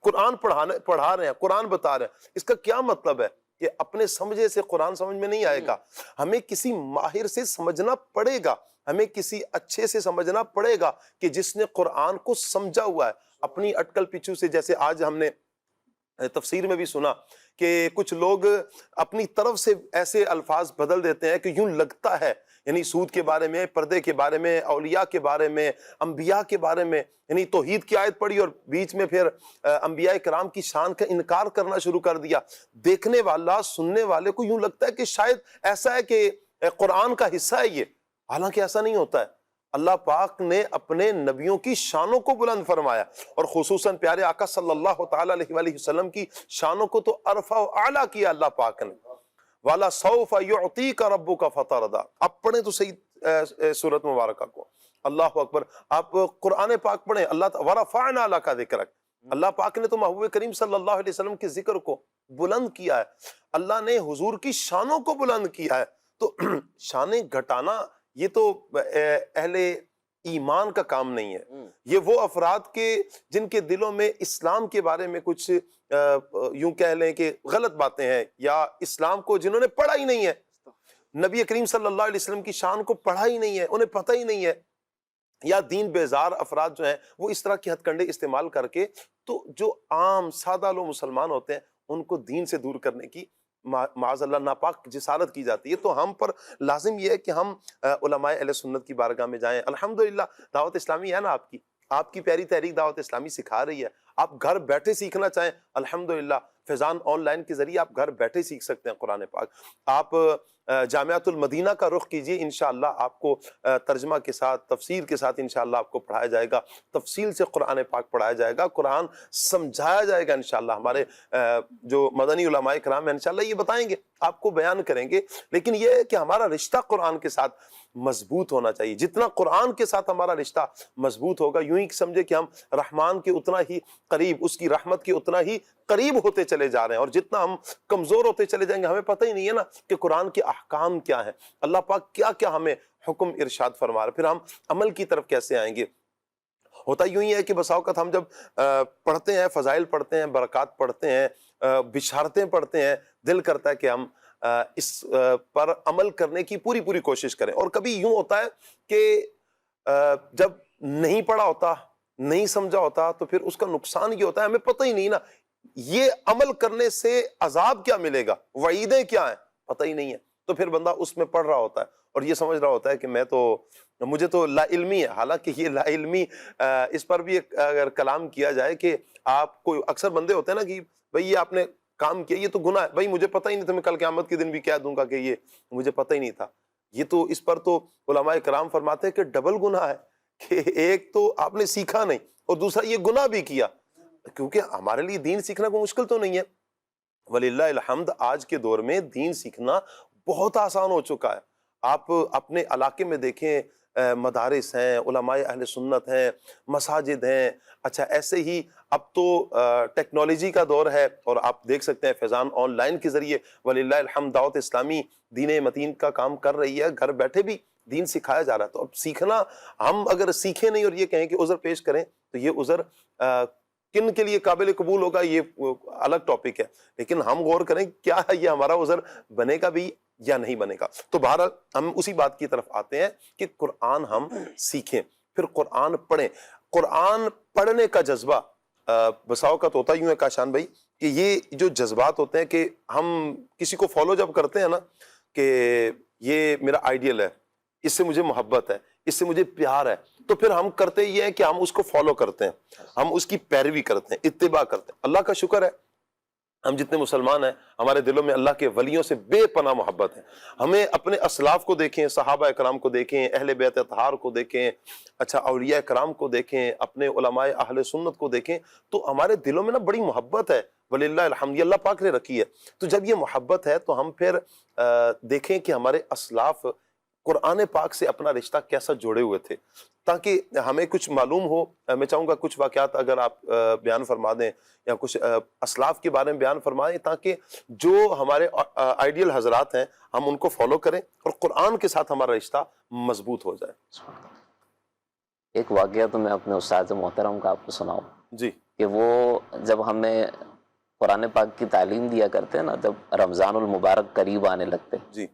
قرآن پڑھا رہے ہیں، قرآن بتا رہے ہیں. اس کا کیا مطلب ہے کہ اپنے سمجھے سے قرآن سمجھ میں نہیں آئے گا، ہمیں کسی ماہر سے سمجھنا پڑے گا، ہمیں کسی اچھے سے سمجھنا پڑے گا کہ جس نے قرآن کو سمجھا ہوا ہے. اپنی اٹکل پچھو سے، جیسے آج ہم نے تفسیر میں بھی سنا کہ کچھ لوگ اپنی طرف سے ایسے الفاظ بدل دیتے ہیں کہ یوں لگتا ہے، یعنی سود کے بارے میں، پردے کے بارے میں، اولیاء کے بارے میں، انبیاء کے بارے میں، یعنی توحید کی آیت پڑھی اور بیچ میں پھر انبیاء کرام کی شان کا انکار کرنا شروع کر دیا. دیکھنے والا، سننے والے کو یوں لگتا ہے کہ شاید ایسا ہے کہ قرآن کا حصہ ہے یہ، حالانکہ ایسا نہیں ہوتا ہے. اللہ پاک نے اپنے نبیوں کی شانوں کو بلند فرمایا اور خصوصاً پیارے آقا صلی اللہ تعالیٰ علیہ وآلہ وسلم کی شانوں کو تو عرفہ و اعلیٰ کیا اللہ پاک نے. وَلَا سَوْفَ يُعْطِيكَ رَبُّكَ فَتَرْضَىٰ. آپ پڑھیں تو صحیح سورت مبارکہ کو. اللہ اکبر. آپ قرآن پاک پڑھیں. اللہ وَرَفَعْنَا لَكَ ذِكْرَكَ. اللہ پاک نے تو محبوب کریم صلی اللہ علیہ وسلم کے ذکر کو بلند کیا ہے. اللہ نے حضور کی شانوں کو بلند کیا ہے. تو شانیں گھٹانا یہ تو اہل ایمان کا کام نہیں ہے. یہ وہ افراد کے جن کے دلوں میں اسلام کے بارے میں کچھ یوں کہہ لیں کہ غلط باتیں ہیں، یا اسلام کو جنہوں نے پڑھا ہی نہیں ہے، نبی کریم صلی اللہ علیہ وسلم کی شان کو پڑھا ہی نہیں ہے، انہیں پتہ ہی نہیں ہے، یا دین بیزار افراد جو ہیں وہ اس طرح کے ہتھ کنڈے استعمال کر کے تو جو عام سادہ لوگ مسلمان ہوتے ہیں ان کو دین سے دور کرنے کی معاذ اللہ ناپاک جسارت کی جاتی ہے. تو ہم پر لازم یہ ہے کہ ہم علماء اہل سنت کی بارگاہ میں جائیں. الحمدللہ دعوت اسلامی ہے نا، آپ کی پیاری تحریک دعوت اسلامی سکھا رہی ہے. آپ گھر بیٹھے سیکھنا چاہیں الحمدللہ فیضان آن لائن کے ذریعے آپ گھر بیٹھے سیکھ سکتے ہیں قرآن پاک. آپ جامعۃ المدینہ کا رخ کیجئے، انشاءاللہ آپ کو ترجمہ کے ساتھ تفسیر کے ساتھ انشاءاللہ آپ کو پڑھایا جائے گا، تفصیل سے قرآن پاک پڑھایا جائے گا، قرآن سمجھایا جائے گا انشاءاللہ. ہمارے جو مدنی علماء کرام ہیں انشاءاللہ یہ بتائیں گے، آپ کو بیان کریں گے. لیکن یہ ہے کہ ہمارا رشتہ قرآن کے ساتھ مضبوط ہونا چاہیے. جتنا قرآن کے ساتھ ہمارا رشتہ مضبوط ہوگا، یوں ہی سمجھے کہ ہم رحمان کے اتنا ہی قریب، اس کی رحمت کے اتنا ہی قریب ہوتے چلے جا رہے ہیں. اور جتنا ہم کمزور ہوتے چلے جائیں گے، ہمیں پتہ ہی نہیں ہے نا کہ قرآن کے احکام کیا ہیں، اللہ پاک کیا کیا ہمیں حکم ارشاد فرما رہے، پھر ہم عمل کی طرف کیسے آئیں گے. ہوتا یوں ہی ہے کہ بسا اوقات ہم جب پڑھتے ہیں، فضائل پڑھتے ہیں، برکات پڑھتے ہیں، بشارتیں پڑھتے ہیں، دل کرتا ہے کہ ہم اس پر عمل کرنے کی پوری کوشش کریں. اور کبھی یوں ہوتا ہے کہ جب نہیں پڑھا ہوتا، نہیں سمجھا ہوتا، تو پھر اس کا نقصان یہ ہوتا ہے ہمیں پتہ ہی نہیں نا یہ عمل کرنے سے عذاب کیا ملے گا، وعیدیں کیا ہیں، پتہ ہی نہیں ہے. تو پھر بندہ اس میں پڑھ رہا ہوتا ہے اور یہ سمجھ رہا ہوتا ہے کہ مجھے تو لا علمی ہے. حالانکہ یہ لا علمی اس پر بھی اگر کلام کیا جائے کہ آپ کو اکثر بندے ہوتے ہیں نا کہ بھئی یہ آپ نے کام کیا، یہ تو گناہ ہے، بھئی مجھے پتہ ہی نہیں تھا، میں کل قیامت کے دن بھی کہہ دوں گا کہ یہ مجھے پتہ ہی نہیں تھا. یہ تو اس پر تو علماء کرام فرماتے ہیں کہ ڈبل گناہ ہے، کہ ایک تو آپ نے سیکھا نہیں اور دوسرا یہ گناہ بھی کیا. کیونکہ ہمارے لیے دین سیکھنا کوئی مشکل تو نہیں ہے، وللہ الحمد آج کے دور میں دین سیکھنا بہت آسان ہو چکا ہے. آپ اپنے علاقے میں دیکھیں، مدارس ہیں، علماء اہل سنت ہیں، مساجد ہیں. اچھا ایسے ہی اب تو ٹیکنالوجی کا دور ہے اور آپ دیکھ سکتے ہیں فیضان آن لائن کے ذریعے وللہ الحمد دعوت اسلامی دین متین کا کام کر رہی ہے. گھر بیٹھے بھی دین سکھایا جا رہا ہے. تو اب سیکھنا، ہم اگر سیکھیں نہیں اور یہ کہیں کہ عذر پیش کریں تو یہ عذر کن کے لیے قابل قبول ہوگا یہ الگ ٹاپک ہے. لیکن ہم غور کریں کیا یہ ہمارا عذر بنے گا بھی یا نہیں بنے گا. تو بہرحال ہم اسی بات کی طرف آتے ہیں کہ قرآن ہم سیکھیں، پھر قرآن پڑھیں. قرآن پڑھنے کا جذبہ بسا اوقات ہوتا یوں ہے کاشان بھائی کہ یہ جو جذبات ہوتے ہیں کہ ہم کسی کو فالو جب کرتے ہیں نا کہ یہ میرا آئیڈیل ہے، اس سے مجھے محبت ہے، اس سے مجھے پیار ہے، تو پھر ہم کرتے یہ ہے کہ ہم اس کو فالو کرتے ہیں، ہم اس کی پیروی کرتے ہیں، اتباع کرتے ہیں. اللہ کا شکر ہے ہم جتنے مسلمان ہیں ہمارے دلوں میں اللہ کے ولیوں سے بے پناہ محبت ہے. ہمیں اپنے اسلاف کو دیکھیں، صحابہ کرام کو دیکھیں، اہل بیت اطہار کو دیکھیں، اچھا اولیاء کرام کو دیکھیں، اپنے علماء اہل سنت کو دیکھیں، تو ہمارے دلوں میں نا بڑی محبت ہے وللہ الحمد، یہ اللہ پاک نے رکھی ہے. تو جب یہ محبت ہے تو ہم پھر دیکھیں کہ ہمارے اسلاف قرآن پاک سے اپنا رشتہ کیسا جوڑے ہوئے تھے، تاکہ ہمیں کچھ معلوم ہو. میں چاہوں گا کچھ واقعات اگر آپ بیان فرما دیں یا کچھ اسلاف کے بارے میں بیان فرمائیں، تاکہ جو ہمارے آئیڈیل حضرات ہیں ہم ان کو فالو کریں اور قرآن کے ساتھ ہمارا رشتہ مضبوط ہو جائے. ایک واقعہ تو میں اپنے استاد محترم کا آپ کو سناؤں جی، کہ وہ جب ہمیں قرآن پاک کی تعلیم دیا کرتے ہیں نا، جب رمضان المبارک قریب آنے لگتے جی،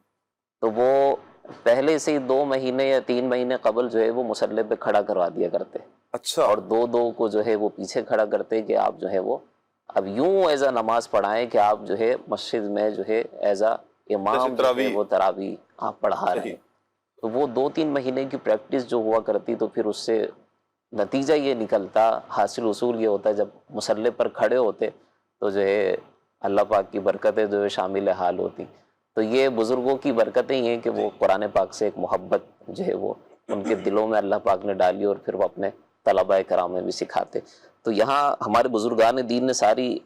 تو وہ پہلے سے ہی 2 مہینے یا 3 مہینے قبل جو ہے وہ مصلی پہ کھڑا کروا دیا کرتے، اچھا، اور 2 کو جو ہے وہ پیچھے کھڑا کرتے کہ آپ جو ہے وہ اب یوں ایزا نماز پڑھائیں کہ آپ جو ہے مسجد میں جو ہے ایزا امام جو ہے وہ تراویح آپ پڑھا رہے ہیں. تو وہ 2-3 مہینے کی پریکٹس جو ہوا کرتی، تو پھر اس سے نتیجہ یہ نکلتا، حاصل اصول یہ ہوتا ہے جب مصلی پر کھڑے ہوتے تو جو ہے اللہ پاک کی برکتیں جو ہے شامل حال ہوتی. تو یہ بزرگوں کی برکتیں ہی ہیں کہ وہ قرآن پاک سے ایک محبت جو ہے وہ ان کے دلوں میں اللہ پاک نے ڈالی اور پھر وہ اپنے طلباء کرام میں بھی سکھاتے. تو یہاں ہمارے بزرگان دین نے ساری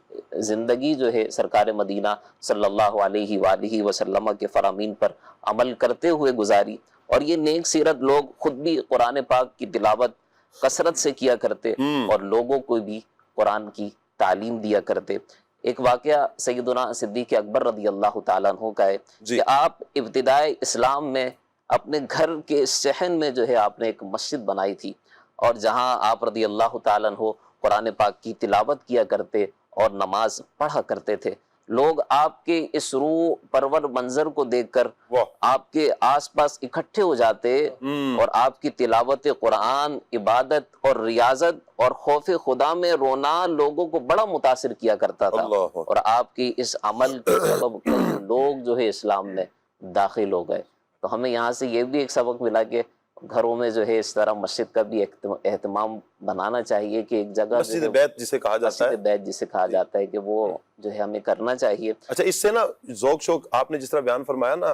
زندگی جو ہے سرکار مدینہ صلی اللہ علیہ وآلہ وسلم کے فرامین پر عمل کرتے ہوئے گزاری، اور یہ نیک سیرت لوگ خود بھی قرآن پاک کی تلاوت کثرت سے کیا کرتے اور لوگوں کو بھی قرآن کی تعلیم دیا کرتے. ایک واقعہ سیدنا صدیق اکبر رضی اللہ تعالیٰ عنہ کا ہے کہ آپ ابتدائے اسلام میں اپنے گھر کے صحن میں جو ہے آپ نے ایک مسجد بنائی تھی، اور جہاں آپ رضی اللہ تعالیٰ عنہ قرآن پاک کی تلاوت کیا کرتے اور نماز پڑھا کرتے تھے، لوگ آپ کے اس روح پرور منظر کو دیکھ کر واہ آپ کے آس پاس اکٹھے ہو جاتے اور آپ کی تلاوت قرآن، عبادت اور ریاضت اور خوف خدا میں رونا لوگوں کو بڑا متاثر کیا کرتا تھا، اللہ اور آپ کی اس عمل کے سبب کئی لوگ جو ہے اسلام میں داخل ہو گئے۔ تو ہمیں یہاں سے یہ بھی ایک سبق ملا کہ گھروں میں جو ہے اس طرح مسجد کا بھی اہتمام بنانا چاہیے، کہ ایک جگہ مسجد بیت جسے کہا جاتا ہے، مسجد بیت جسے کہا جاتا ہے، کہ وہ جو ہے ہمیں کرنا چاہیے۔ اچھا اس سے نا ذوق شوق آپ نے جس طرح بیان فرمایا نا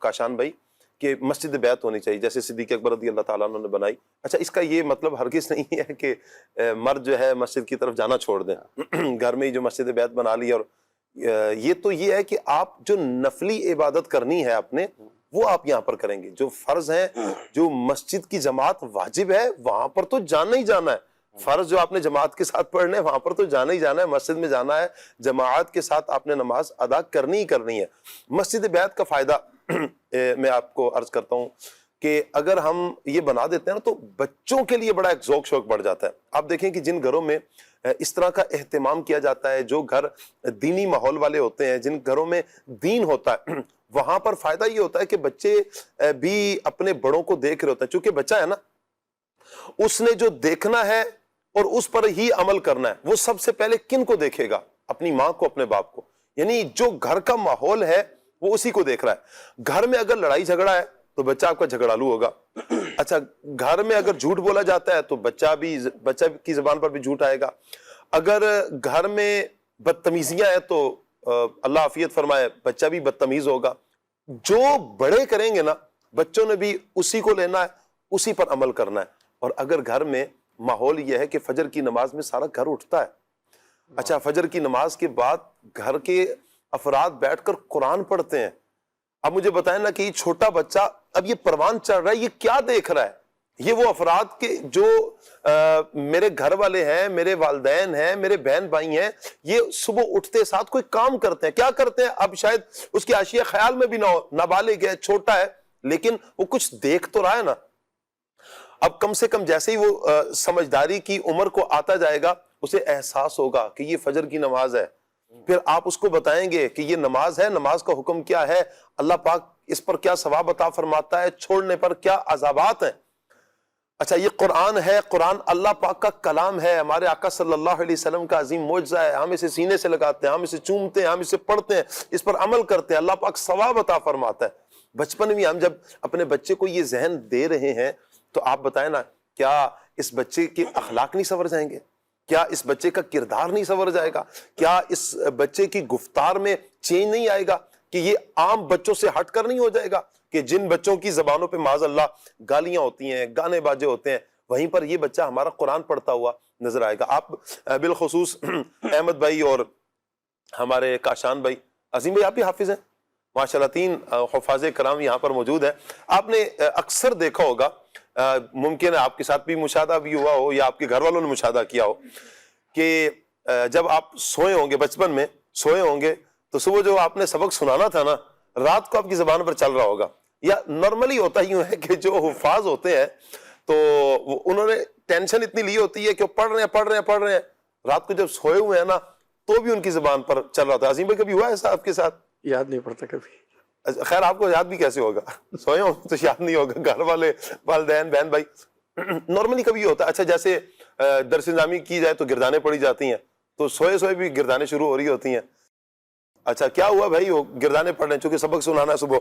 کاشان بھائی کہ مسجد بیت ہونی چاہیے جیسے صدیق اکبر رضی اللہ تعالیٰ عنہ نے بنائی، اچھا اس کا یہ مطلب ہرگز نہیں ہے کہ مرد جو ہے مسجد کی طرف جانا چھوڑ دیں، گھر میں ہی جو مسجد بیت بنا لی، اور یہ تو یہ ہے کہ آپ جو نفلی عبادت کرنی ہے اپنے وہ آپ یہاں پر کریں گے، جو فرض ہیں، جو مسجد کی جماعت واجب ہے وہاں پر تو جانا ہی جانا ہے، فرض جو آپ نے جماعت کے ساتھ پڑھنے وہاں پر تو جانا ہی جانا ہے، مسجد میں جانا ہے، جماعت کے ساتھ آپ نے نماز ادا کرنی ہی کرنی ہے۔ مسجد بیت کا فائدہ میں آپ کو عرض کرتا ہوں کہ اگر ہم یہ بنا دیتے ہیں نا تو بچوں کے لیے بڑا ایک ذوق شوق بڑھ جاتا ہے۔ آپ دیکھیں کہ جن گھروں میں اس طرح کا اہتمام کیا جاتا ہے، جو گھر دینی ماحول والے ہوتے ہیں، جن گھروں میں دین ہوتا ہے، وہاں پر فائدہ یہ ہوتا ہے کہ بچے بھی اپنے بڑوں کو دیکھ رہے ہوتے ہیں، چونکہ بچہ ہے نا اس نے جو دیکھنا ہے اور اس پر ہی عمل کرنا ہے، وہ سب سے پہلے کن کو دیکھے گا؟ اپنی ماں کو، اپنے باپ کو، یعنی جو گھر کا ماحول ہے وہ اسی کو دیکھ رہا ہے۔ گھر میں اگر لڑائی جھگڑا ہے تو بچہ آپ کا جھگڑالو ہوگا، اچھا گھر میں اگر جھوٹ بولا جاتا ہے تو بچہ کی زبان پر بھی جھوٹ آئے گا، اگر گھر میں بدتمیزیاں ہیں تو اللہ عافیت فرمائے بچہ بھی بدتمیز ہوگا۔ جو بڑے کریں گے نا بچوں نے بھی اسی کو لینا ہے، اسی پر عمل کرنا ہے۔ اور اگر گھر میں ماحول یہ ہے کہ فجر کی نماز میں سارا گھر اٹھتا ہے، اچھا فجر کی نماز کے بعد گھر کے افراد بیٹھ کر قرآن پڑھتے ہیں، اب مجھے بتائیں نا کہ یہ چھوٹا بچہ اب یہ پروان چڑھ رہا ہے، یہ کیا دیکھ رہا ہے؟ یہ وہ افراد کے جو میرے گھر والے ہیں، میرے والدین ہیں، میرے بہن بھائی ہیں، یہ صبح اٹھتے ساتھ کوئی کام کرتے ہیں، کیا کرتے ہیں؟ اب شاید اس کی حاشیہ خیال میں بھی نہ ہو، نابالغ ہے، چھوٹا ہے، لیکن وہ کچھ دیکھ تو رہا ہے نا۔ اب کم سے کم جیسے ہی وہ سمجھداری کی عمر کو آتا جائے گا اسے احساس ہوگا کہ یہ فجر کی نماز ہے، پھر آپ اس کو بتائیں گے کہ یہ نماز ہے، نماز کا حکم کیا ہے، اللہ پاک اس پر کیا ثواب عطا فرماتا ہے، چھوڑنے پر کیا عذابات ہیں۔ اچھا یہ قرآن ہے، قرآن اللہ پاک کا کلام ہے، ہمارے آقا صلی اللہ علیہ وسلم کا عظیم معجزہ ہے، ہم اسے سینے سے لگاتے ہیں، ہم اسے چومتے ہیں، ہم اسے پڑھتے ہیں، اس پر عمل کرتے ہیں، اللہ پاک ثواب عطا فرماتا ہے۔ بچپن میں ہم جب اپنے بچے کو یہ ذہن دے رہے ہیں تو آپ بتائیں نا کیا اس بچے کے اخلاق نہیں سنور جائیں گے؟ کیا اس بچے کا کردار نہیں سنور جائے گا؟ کیا اس بچے کی گفتار میں چینج نہیں آئے گا کہ یہ عام بچوں سے ہٹ کر نہیں ہو جائے گا کہ جن بچوں کی زبانوں پہ معاذ اللہ گالیاں ہوتی ہیں، گانے باجے ہوتے ہیں، وہیں پر یہ بچہ ہمارا قرآن پڑھتا ہوا نظر آئے گا۔ آپ بالخصوص احمد بھائی اور ہمارے کاشان بھائی، عظیم بھائی آپ بھی حافظ ہیں ماشاءاللہ، 3 حفاظ کرام یہاں پر موجود ہیں۔ آپ نے اکثر دیکھا ہوگا، ممکن ہے آپ کے ساتھ بھی مشاہدہ بھی ہوا ہو یا آپ کے گھر والوں نے مشاہدہ کیا ہو کہ جب آپ سوئے ہوں گے، بچپن میں سوئے ہوں گے تو صبح جو آپ نے سبق سنانا تھا نا رات کو آپ کی زبان پر چل رہا ہوگا، یا نارملی ہوتا ہی ہے کہ جو حفاظ ہوتے ہیں تو انہوں نے ٹینشن اتنی لی ہوتی ہے کہ وہ پڑھ رہے ہیں، رات کو جب سوئے ہوئے ہیں نا تو بھی ان کی زبان پر چل رہا تھا۔ عظیم بھائی کبھی ہوا ایسا آپ کے ساتھ؟ یاد نہیں پڑتا کبھی۔ خیر آپ کو یاد بھی کیسے ہوگا، سوئے ہوں تو یاد نہیں ہوگا، گھر والے، والدین، بہن بھائی، نارملی کبھی یہ ہوتا ہے۔ اچھا جیسے درس نظامی کی جائے تو گردانیں پڑھی جاتی ہیں، تو سوئے بھی گردانیں شروع ہو رہی ہوتی ہیں۔ اچھا کیا ہوا بھائی، وہ گردانیں پڑھ رہے ہیں چونکہ سبق سنانا ہے صبح۔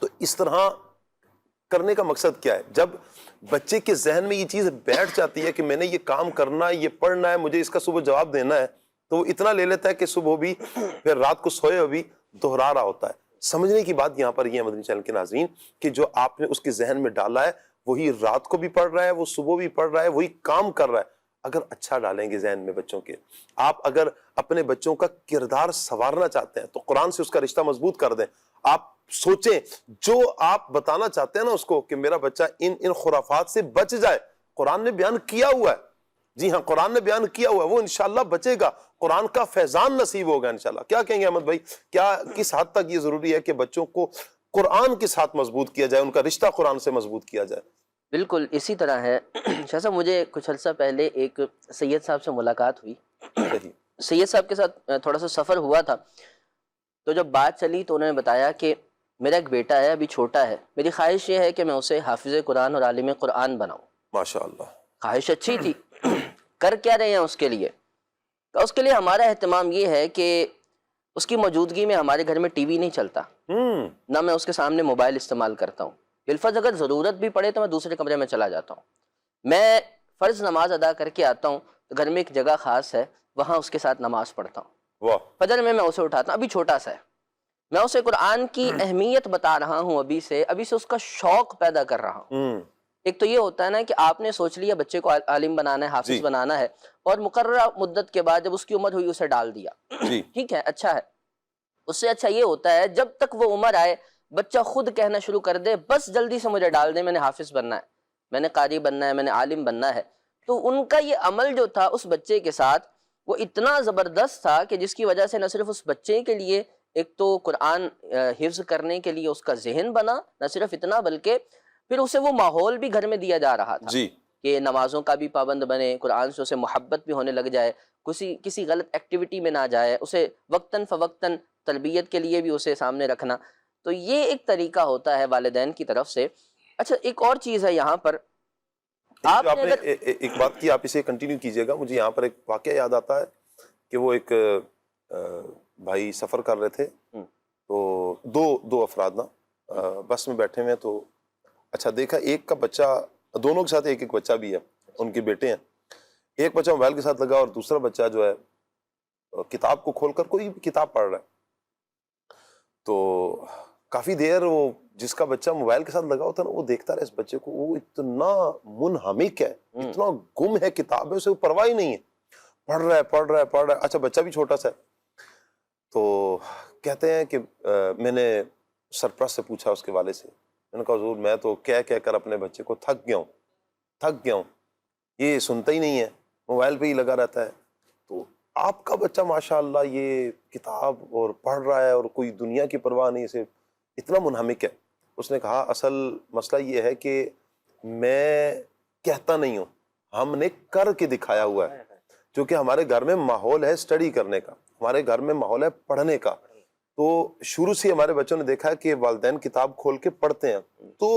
تو اس طرح کرنے کا مقصد کیا ہے؟ جب بچے کے ذہن میں یہ چیز بیٹھ جاتی ہے کہ میں نے یہ کام کرنا ہے، یہ پڑھنا ہے، مجھے اس کا صبح جواب دینا ہے، تو وہ اتنا لے لیتا ہے کہ صبح بھی پھر رات کو سوئے بھی دہرا رہا ہوتا ہے۔ سمجھنے کی بات یہاں پر یہ ہے مدنی چینل کے ناظرین کہ جو آپ نے اس کے ذہن میں ڈالا ہے وہی رات کو بھی پڑھ رہا ہے، وہ صبح بھی پڑھ رہا ہے، وہی کام کر رہا ہے۔ اگر اچھا ڈالیں گے ذہن میں بچوں کے، آپ اگر اپنے بچوں کا کردار سنوارنا چاہتے ہیں تو قرآن سے اس کا رشتہ مضبوط کر دیں۔ آپ سوچیں جو آپ بتانا چاہتے ہیں نا اس کو کہ میرا بچہ ان خرافات سے بچ جائے، قرآن نے بیان کیا ہوا ہے، جی ہاں قرآن نے بیان کیا ہوا ہے، وہ انشاءاللہ بچے گا، قرآن کا فیضان نصیب ہوگا انشاءاللہ۔ کیا کہیں گے احمد بھائی، کیا کس حد تک یہ ضروری ہے کہ بچوں کو قرآن کے ساتھ مضبوط کیا جائے، ان کا رشتہ قرآن سے مضبوط کیا جائے؟ بالکل اسی طرح ہے۔ شاہ صاحب مجھے کچھ عرصہ پہلے ایک سید صاحب سے ملاقات ہوئی، صحیح۔ سید صاحب کے ساتھ تھوڑا سا سفر ہوا تھا، تو جب بات چلی تو انہوں نے بتایا کہ میرا ایک بیٹا ہے، ابھی چھوٹا ہے، میری خواہش یہ ہے کہ میں اسے حافظ قرآن اور عالم قرآن بناؤں۔ ماشاءاللہ، خواہش اچھی تھی، کر کیا رہے ہیں اس کے لیے؟ تو اس کے لیے ہمارا اہتمام یہ ہے کہ اس کی موجودگی میں ہمارے گھر میں ٹی وی نہیں چلتا، نہ میں اس کے سامنے موبائل استعمال کرتا ہوں، بالفرض اگر ضرورت بھی پڑے تو میں دوسرے کمرے میں چلا جاتا ہوں۔ میں فرض نماز ادا کر کے آتا ہوں تو گھر میں ایک جگہ خاص ہے، وہاں اس کے ساتھ نماز پڑھتا ہوں۔ واہ، فجر میں اسے اٹھاتا ہوں، ابھی چھوٹا سا ہے، میں اسے قرآن کی اہمیت بتا رہا ہوں، ابھی سے اس کا شوق پیدا کر رہا ہوں۔ ایک تو یہ ہوتا ہے نا کہ آپ نے سوچ لیا بچے کو عالم بنانا ہے، حافظ بنانا ہے، اور مقررہ مدت کے بعد جب اس کی عمر ہوئی اسے ڈال دیا، ٹھیک ہے، اچھا ہے۔ اس سے اچھا یہ ہوتا ہے جب تک وہ عمر آئے بچہ خود کہنا شروع کر دے بس جلدی سے مجھے ڈال دے، میں نے حافظ بننا ہے، میں نے قاری بننا ہے، میں نے عالم بننا ہے۔ تو ان کا یہ عمل جو تھا اس بچے کے ساتھ وہ اتنا زبردست تھا کہ جس کی وجہ سے نہ صرف اس بچے کے لیے ایک تو قرآن حفظ کرنے کے لیے اس کا ذہن بنا، نہ صرف اتنا بلکہ پھر اسے وہ ماحول بھی گھر میں دیا جا رہا تھا کہ نمازوں کا بھی پابند بنے، قرآن سے اسے محبت بھی ہونے لگ جائے، کسی غلط ایکٹیویٹی میں نہ جائے، اسے وقتاً فوقتاً تربیت کے لیے بھی اسے سامنے رکھنا۔ تو یہ ایک طریقہ ہوتا ہے والدین کی طرف سے۔ اچھا ایک اور چیز ہے یہاں پر، آپ نے ایک بات کی، آپ اسے کنٹینیو کیجئے گا، مجھے یہاں پر ایک واقعہ یاد آتا ہے کہ وہ ایک بھائی سفر کر رہے تھے، تو دو افراد نا بس میں بیٹھے ہوئے، تو اچھا دیکھا ایک کا بچہ، دونوں کے ساتھ ایک بچہ بھی ہے، ان کے بیٹے ہیں، ایک بچہ موبائل کے ساتھ لگا اور دوسرا بچہ جو ہے کتاب کو کھول کر کوئی بھی کتاب پڑھ رہا ہے۔ تو کافی دیر وہ جس کا بچہ موبائل کے ساتھ لگا ہوتا ہے نا، وہ دیکھتا رہا اس بچے کو، وہ اتنا منہمک ہے، اتنا گم ہے کتاب میں، اسے پرواہ ہی نہیں ہے، پڑھ رہا ہے۔ اچھا بچہ بھی چھوٹا سا ہے، تو کہتے ہیں کہ میں نے سرپرست سے پوچھا اس کے والد سے، میں نے کہا حضور میں تو کہہ کر اپنے بچے کو تھک گیا ہوں، یہ سنتا ہی نہیں ہے، موبائل پہ ہی لگا رہتا ہے، تو آپ کا بچہ ماشاءاللہ یہ کتاب اور پڑھ رہا ہے اور کوئی دنیا کی پرواہ نہیں، اسے اتنا منہمک ہے۔ اس نے کہا اصل مسئلہ یہ ہے کہ میں کہتا نہیں ہوں، ہم نے کر کے دکھایا ہوا ہے، کیونکہ ہمارے گھر میں ماحول ہے اسٹڈی کرنے کا، ہمارے گھر میں ماحول ہے پڑھنے کا، تو شروع سے ہمارے بچوں نے دیکھا کہ والدین کتاب کھول کے پڑھتے ہیں، تو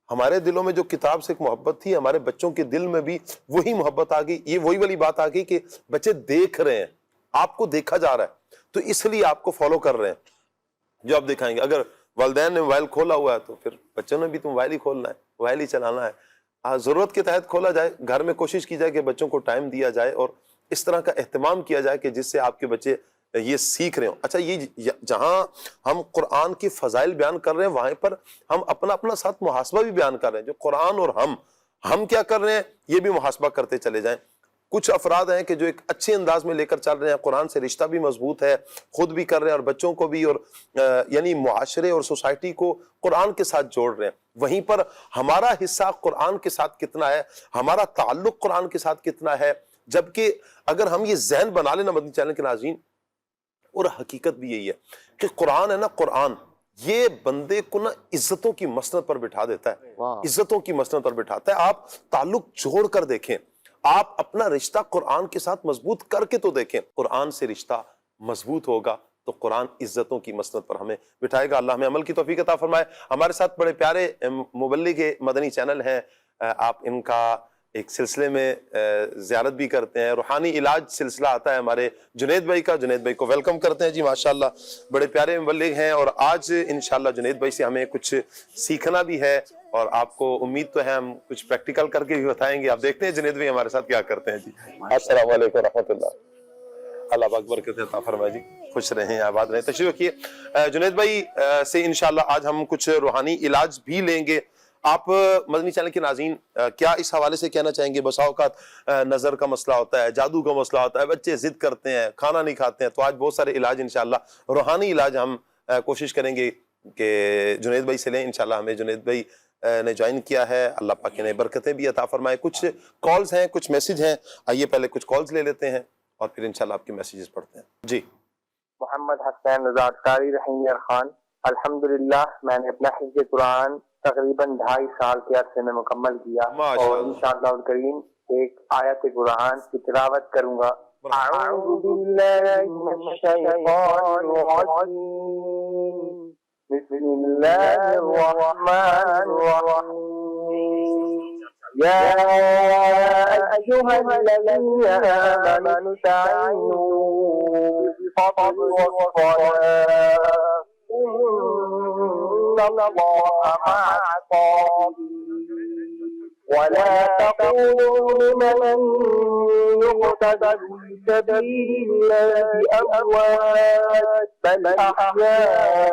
ہمارے دلوں میں جو کتاب سے ایک محبت تھی، ہمارے بچوں کے دل میں بھی وہی محبت آ گئی۔ یہ وہی والی بات آ گئی کہ بچے دیکھ رہے ہیں، آپ کو دیکھا جا رہا ہے، تو اس لیے آپ کو فالو کر رہے ہیں جو آپ دکھائیں گے۔ اگر والدین نے موبائل کھولا ہوا ہے تو پھر بچوں نے بھی تو موبائل ہی کھولنا ہے، موبائل ہی چلانا ہے۔ ضرورت کے تحت کھولا جائے، گھر میں کوشش کی جائے کہ بچوں کو ٹائم دیا جائے اور اس طرح کا اہتمام کیا جائے کہ جس سے آپ کے بچے یہ سیکھ رہے ہوں۔ اچھا یہ جہاں ہم قرآن کی فضائل بیان کر رہے ہیں، وہاں پر ہم اپنا ساتھ محاسبہ بھی بیان کر رہے ہیں، جو قرآن اور ہم کیا کر رہے ہیں یہ بھی محاسبہ کرتے چلے جائیں۔ کچھ افراد ہیں کہ جو ایک اچھے انداز میں لے کر چل رہے ہیں، قرآن سے رشتہ بھی مضبوط ہے، خود بھی کر رہے ہیں اور بچوں کو بھی، اور یعنی معاشرے اور سوسائٹی کو قرآن کے ساتھ جوڑ رہے ہیں۔ وہیں پر ہمارا حصہ قرآن کے ساتھ کتنا ہے، ہمارا تعلق قرآن کے ساتھ کتنا ہے، جبکہ اگر ہم یہ ذہن بنا لینا مدنی چینل کے ناظرین، اور حقیقت بھی یہی ہے کہ قرآن ہے نا، قرآن یہ بندے کو نا عزتوں کی مسند پر بٹھا دیتا ہے، عزتوں کی مسند پر بٹھاتا ہے۔ آپ تعلق جوڑ کر دیکھیں، آپ اپنا رشتہ قرآن کے ساتھ مضبوط کر کے تو دیکھیں، قرآن سے رشتہ مضبوط ہوگا تو قرآن عزتوں کی مسند پر ہمیں بٹھائے گا۔ اللہ ہمیں عمل کی توفیق عطا فرمائے۔ ہمارے ساتھ بڑے پیارے مبلغ مدنی چینل ہیں، آپ ان کا ایک سلسلے میں زیارت بھی کرتے ہیں، روحانی علاج سلسلہ آتا ہے ہمارے جنید بھائی کا، جنید بھائی کو ویلکم کرتے ہیں جی، ماشاءاللہ بڑے پیارے مبلغ ہیں، اور آج انشاءاللہ جنید بھائی سے ہمیں کچھ سیکھنا بھی ہے، اور آپ کو امید تو ہے ہم کچھ پریکٹیکل کر کے بھی بتائیں گے۔ آپ دیکھتے ہیں جنید بھائی ہمارے ساتھ کیا کرتے ہیں جی۔ السلام علیکم ورحمۃ اللہ، اللہ پاک برکت عطا فرمائے جی، خوش رہیں، آباد رہیں، تشریف رکھیے۔ جنید بھائی سے انشاءاللہ آج ہم کچھ روحانی علاج بھی لیں گے۔ آپ مدنی چینل کے ناظرین کیا اس حوالے سے کہنا چاہیں گے؟ بسا اوقات نظر کا مسئلہ ہوتا ہے، جادو کا مسئلہ ہوتا ہے، بچے ضد کرتے ہیں، کھانا نہیں کھاتے ہیں، تو آج بہت سارے علاج انشاءاللہ روحانی علاج ہم کوشش کریں گے کہ جنید بھائی سے لیں۔ انشاءاللہ ہمیں جنید بھائی نے جوائن کیا ہے، اللہ پاک نے برکتیں بھی عطا فرمائے۔ کچھ کالز ہیں، کچھ میسج ہیں، آئیے پہلے کچھ کالز لے لیتے ہیں اور پھر انشاءاللہ آپ کے میسیجز پڑھتے ہیں جی۔ محمد حسین رضا قاری رحیم خان، الحمدللہ میں نے اپنا حفظ قرآن تقریباً 2.5 سال کے عرصے میں مکمل کیا اور انشاءاللہ الکریم ایک آیت قرآن کی تلاوت کروں گا. اعوذ باللہ من الشیطان الرجیم بسم اللہ الرحمن الرحیم یا ایہا الذین آمنوا استعینوا بالصبر والصلاة إن الله مع الصابرين ولا تقولوا لمن يقتل في سبيل الله أموات بل أحياء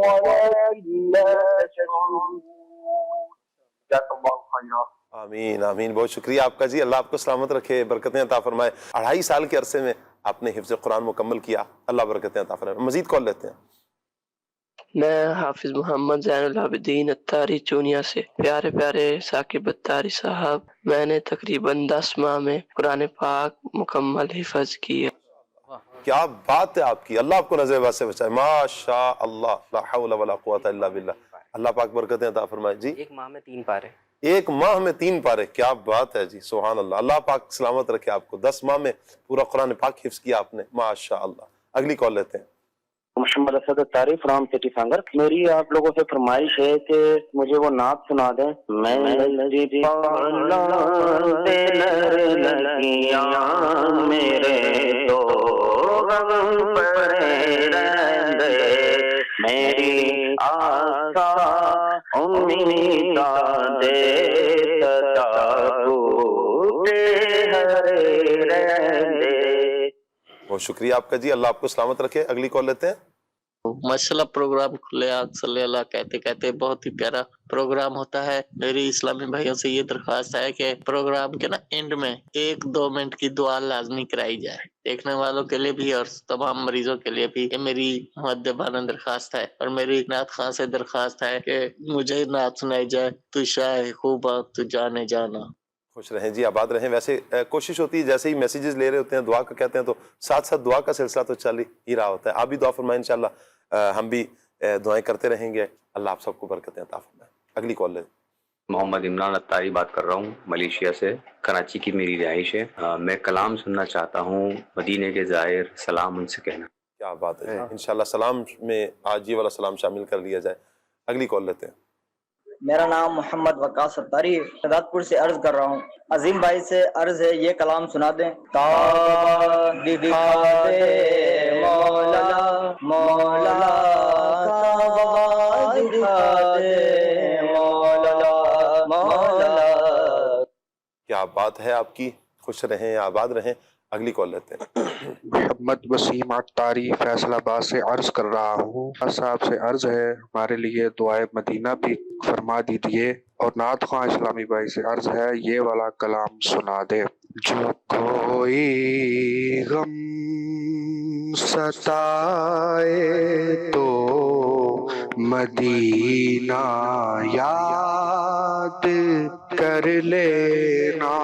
ولكن لا تشعرون. جزاك الله خيرا. آمین آمین. بہت شکریہ آپ کا جی. اللہ آپ کو سلامت رکھے، برکتیں عطا فرمائے. 2.5 سال کے عرصے میں آپ نے حفظ قرآن مکمل کیا، اللہ برکتیں عطا فرمائے. مزید کال لیتے ہیں. میں حافظ محمد زین العابدین اتاری چونیا سے. پیارے پیارے ثاقب اتاری صاحب، میں نے تقریباً 10 ماہ میں قرآن پاک مکمل حفظ کی ہے. کیا بات ہے آپ کی، اللہ آپ کو نظر بات سے بچائے. ماشاء اللہ، لا حول ولا قوت الا باللہ. اللہ پاک برکتیں عطا فرمائے جی. 1 ماہ میں 3 پارے. 1 ماہ میں 3 پارے. کیا بات ہے جی، سبحان اللہ. اللہ پاک سلامت رکھے آپ کو. 10 ماہ میں پورا قرآن پاک حفظ کیا آپ نے، ماشاء اللہ. اگلی کال لیتے ہیں. محمد اسد اتاری فرام سٹی سنگر. میری آپ لوگوں سے فرمائش ہے کہ مجھے وہ نعت سنا دیں. میں میرے تو میری آسا امیداں دے بہت شکریہ آپ کا جی. اللہ آپ کو سلامت رکھے. اگلی کال لیتے ہیں. ماشاءاللہ پروگرام کھلے آگ صلی اللہ کہتے کہتے بہت ہی پیارا پروگرام ہوتا ہے. میری اسلامی بھائیوں سے یہ درخواست ہے کہ پروگرام کے اینڈ میں 1-2 منٹ کی دعا لازمی کرائی جائے، دیکھنے والوں کے لیے بھی اور تمام مریضوں کے لیے بھی. یہ میری مؤدبانہ درخواست ہے. اور میری نعت خان سے درخواست ہے کہ مجھے نعت سنائی جائے. تو شاہ خوبا تو جانے جانا. خوش رہیں جی، آباد رہیں. ویسے کوشش ہوتی ہے جیسے ہی میسیجز لے رہے ہوتے ہیں دعا کا کہتے ہیں تو ساتھ ساتھ دعا کا سلسلہ تو چل ہی رہا ہوتا ہے. آپ بھی دعا فرمائیں انشاءاللہ. ہم بھی دعائیں کرتے رہیں گے. اللہ آپ سب کو برکتیں عطا فرمائے. اگلی کال لیں. محمد عمران اتاری بات کر رہا ہوں ملیشیا سے. کراچی کی میری رہائش ہے. میں کلام سننا چاہتا ہوں مدینے کے زائر، سلام ان سے کہنا. کیا بات ہے. انشاءاللہ سلام میں آج یہ والا سلام شامل کر لیا جائے. اگلی کال لیتے ہیں. میرا نام محمد وقاص ستاری شہزاد پور سے عرض کر رہا ہوں. عظیم بھائی سے عرض ہے یہ کلام سنا دیں. تاب دکھا دے مولا مولا، تاب دکھا دے مولا مولا. کیا بات ہے آپ کی. خوش رہیں، آباد رہیں. اگلی کال لیتے ہیں. محمد وسیم اتاری فیصل آباد سے عرض کر رہا ہوں. صاحب سے عرض ہے ہمارے لیے دعائے مدینہ بھی فرما دیجیے. اور نعت خواہ اسلامی بھائی سے عرض ہے یہ والا کلام سنا دے. جو کوئی غم ستائے تو مدینہ یاد کر لینا.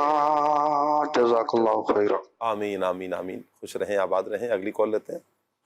جزاک اللہ خیر. آمین آمین آمین. خوش رہیں، آباد رہیں. اگلی کال لیتے ہیں.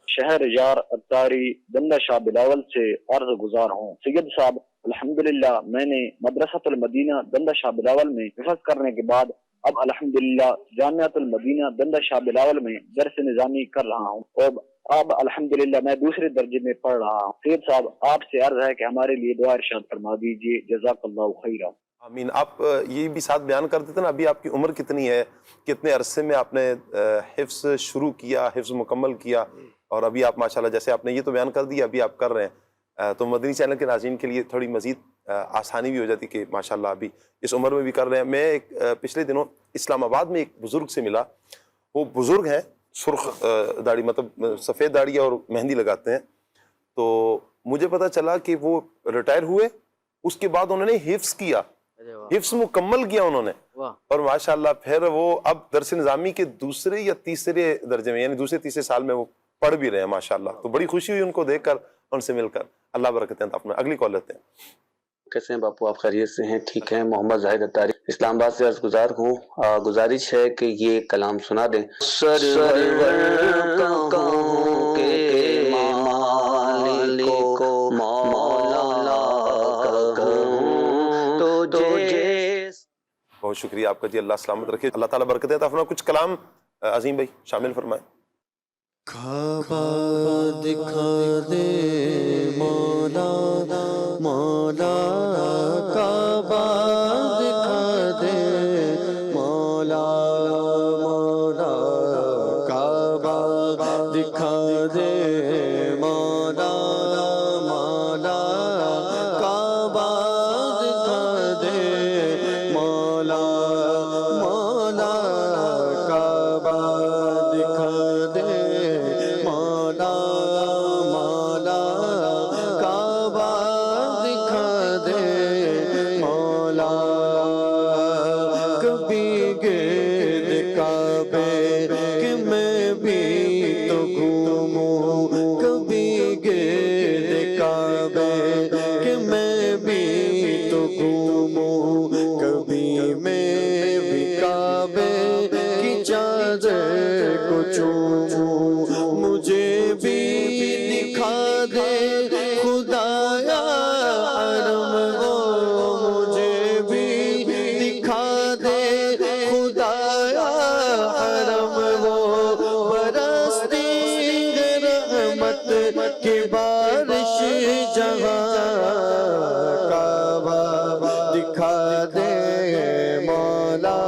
شہر یار اتاری بندہ شاہ بلاول سے عرض گزار ہوں. سید صاحب الحمدللہ میں نے مدرسۃ المدینہ دندہ شاہ بلاول میں حفظ کرنے کے بعد اب الحمدللہ جامعۃ المدینہ دندہ شاہ بلاول میں درس نظامی کر رہا ہوں. اور اب الحمدللہ میں دوسرے درجے میں پڑھ رہا ہوں. سید صاحب آپ سے عرض ہے کہ ہمارے لیے دعا ارشاد فرما دیجیے. جزاک اللہ خیرہ. آمین. آپ یہ بھی ساتھ بیان کر دیتے نا ابھی آپ کی عمر کتنی ہے، کتنے عرصے میں آپ نے حفظ شروع کیا، حفظ مکمل کیا، اور ابھی آپ ماشاءاللہ جیسے آپ نے یہ تو بیان کر دیا ابھی آپ کر رہے ہیں تو مدنی چینل کے ناظرین کے لیے تھوڑی مزید آسانی بھی ہو جاتی کہ ماشاءاللہ ابھی اس عمر میں بھی کر رہے ہیں. میں ایک پچھلے دنوں اسلام آباد میں ایک بزرگ سے ملا. وہ بزرگ ہیں، سرخ داڑھی مطلب سفید داڑھی اور مہندی لگاتے ہیں. تو مجھے پتہ چلا کہ وہ ریٹائر ہوئے، اس کے بعد انہوں نے حفظ کیا، حفظ مکمل کیا انہوں نے، اور ماشاءاللہ پھر وہ اب درس نظامی کے دوسرے یا تیسرے درجے میں یعنی دوسرے تیسرے سال میں وہ پڑھ بھی رہے ہیں ماشاءاللہ. تو بڑی خوشی ہوئی ان کو دیکھ کر، ان سے مل کر. اللہ برکتیں عطا فرمائے. اگلی کال لیتے ہیں. کیسے ہیں باپو، آپ خیریت سے ہیں؟ ٹھیک ہیں. محمد زاہد اتاری اسلام آباد سے عرض گزار ہوں. گزارش ہے کہ یہ کلام سنا دیں. سرور کے شکریہ آپ کا جی، اللہ سلامت رکھے، اللہ تعالیٰ برکتیں عطا فرمائے۔ کچھ کلام عظیم بھائی شامل فرمائیں۔ کعبہ دکھا دے مولا مولا، کعبہ دکھا دے مولا مولا، کعبہ دکھا دے مولا مولا، کعبہ دکھا دے مولا مولا، کعبہ دکھا دے مولا مولا، کعبہ دکھا دے مولا۔ کبھی گرد کعبے کہ میں بھی تو گھوموں، کبھی گرد کعبے کہ میں بھی تو گھوموں، کبھی میں بھی کعبے کی چادر کو چوموں، مجھے بھی دکھا دے خدایا حرم وہ، مجھے بھی دکھا دے خدایا حرم وہ، برستی رحمت کی بارش جہاں، کعبہ دکھا دے مولا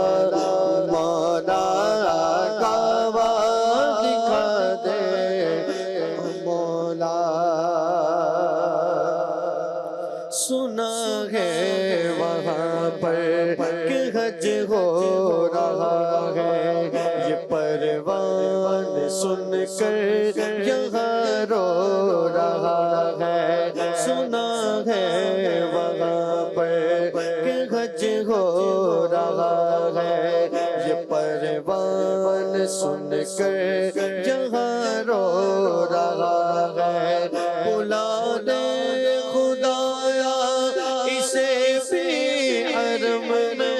مولا، کعبہ دکھا دے مولا۔ سنا ہے وہاں پر کہ حج ہو رہا ہے، یہ پروان سن کر یہاں رو رہا ہے، سنا ہے وہاں پر کہ حج ہو رہا ہے، یہ پروان سن کر یہاں رو رہا ہے، بلا دے خدایا اسے بھی حرم نے،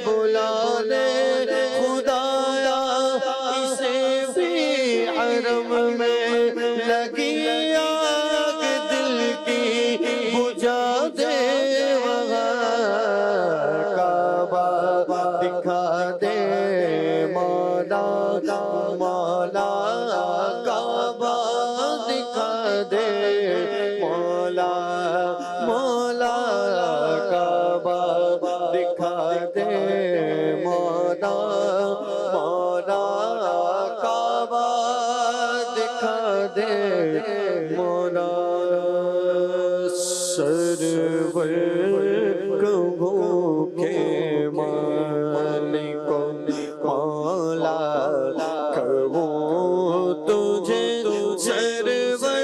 بلا دے خدایا اسے بھی حرم میں، لگی آگ دل کی بجھا دے وہاں، کعبہ دکھا دے مولا مولا، کعبہ دکھا دے مولا مولا، کعبہ دکھا دے مولا مولا، کعبہ دکھا دے مولا۔ سرور کہوں کہ مالک مولا، کہوں تجھے سرور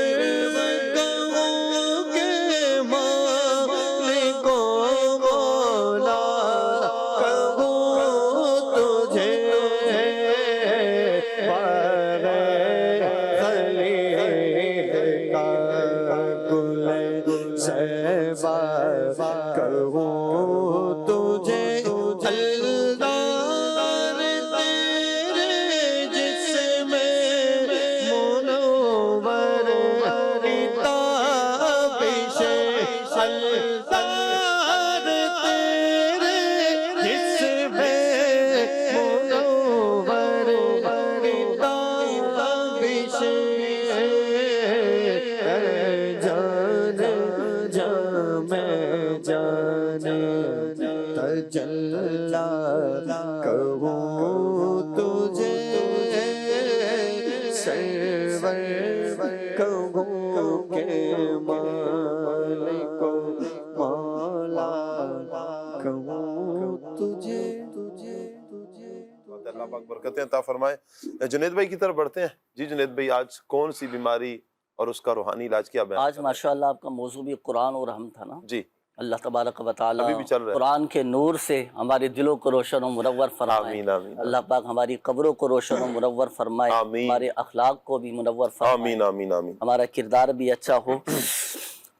کہوں کہ مالک مولا، کہوں تجھے بغیر خلیل کا گل زیبا، کہوں تجھے الدار تیرے جسم منور تابش، الدار تیرے جسم منور تابش، جان جام جان تجلا، کہوں تجھے سرور کہوں کہ مالک مولا، کہوں تجھے اللہ پاک برکتیں عطا فرمائے۔ جنید بھائی کی طرف بڑھتے ہیں۔ جی جنید بھائی، آج کون سی بیماری اور اس کا روحانی علاج کیا بیان؟ آج ماشاءاللہ آپ کا موضوع بھی قرآن اور رحم تھا نا جی، اللہ تبارک و تعالیٰ ابھی بھی چل رہا ہے۔ قرآن کے نور سے ہمارے دلوں کو روشن و منور فرمائے، آمین آمین اللہ پاک ہماری قبروں کو روشن و منور فرمائے، آمین، ہمارے اخلاق کو بھی منور فرمائے، آمین آمین آمین۔ ہمارا کردار بھی اچھا ہو۔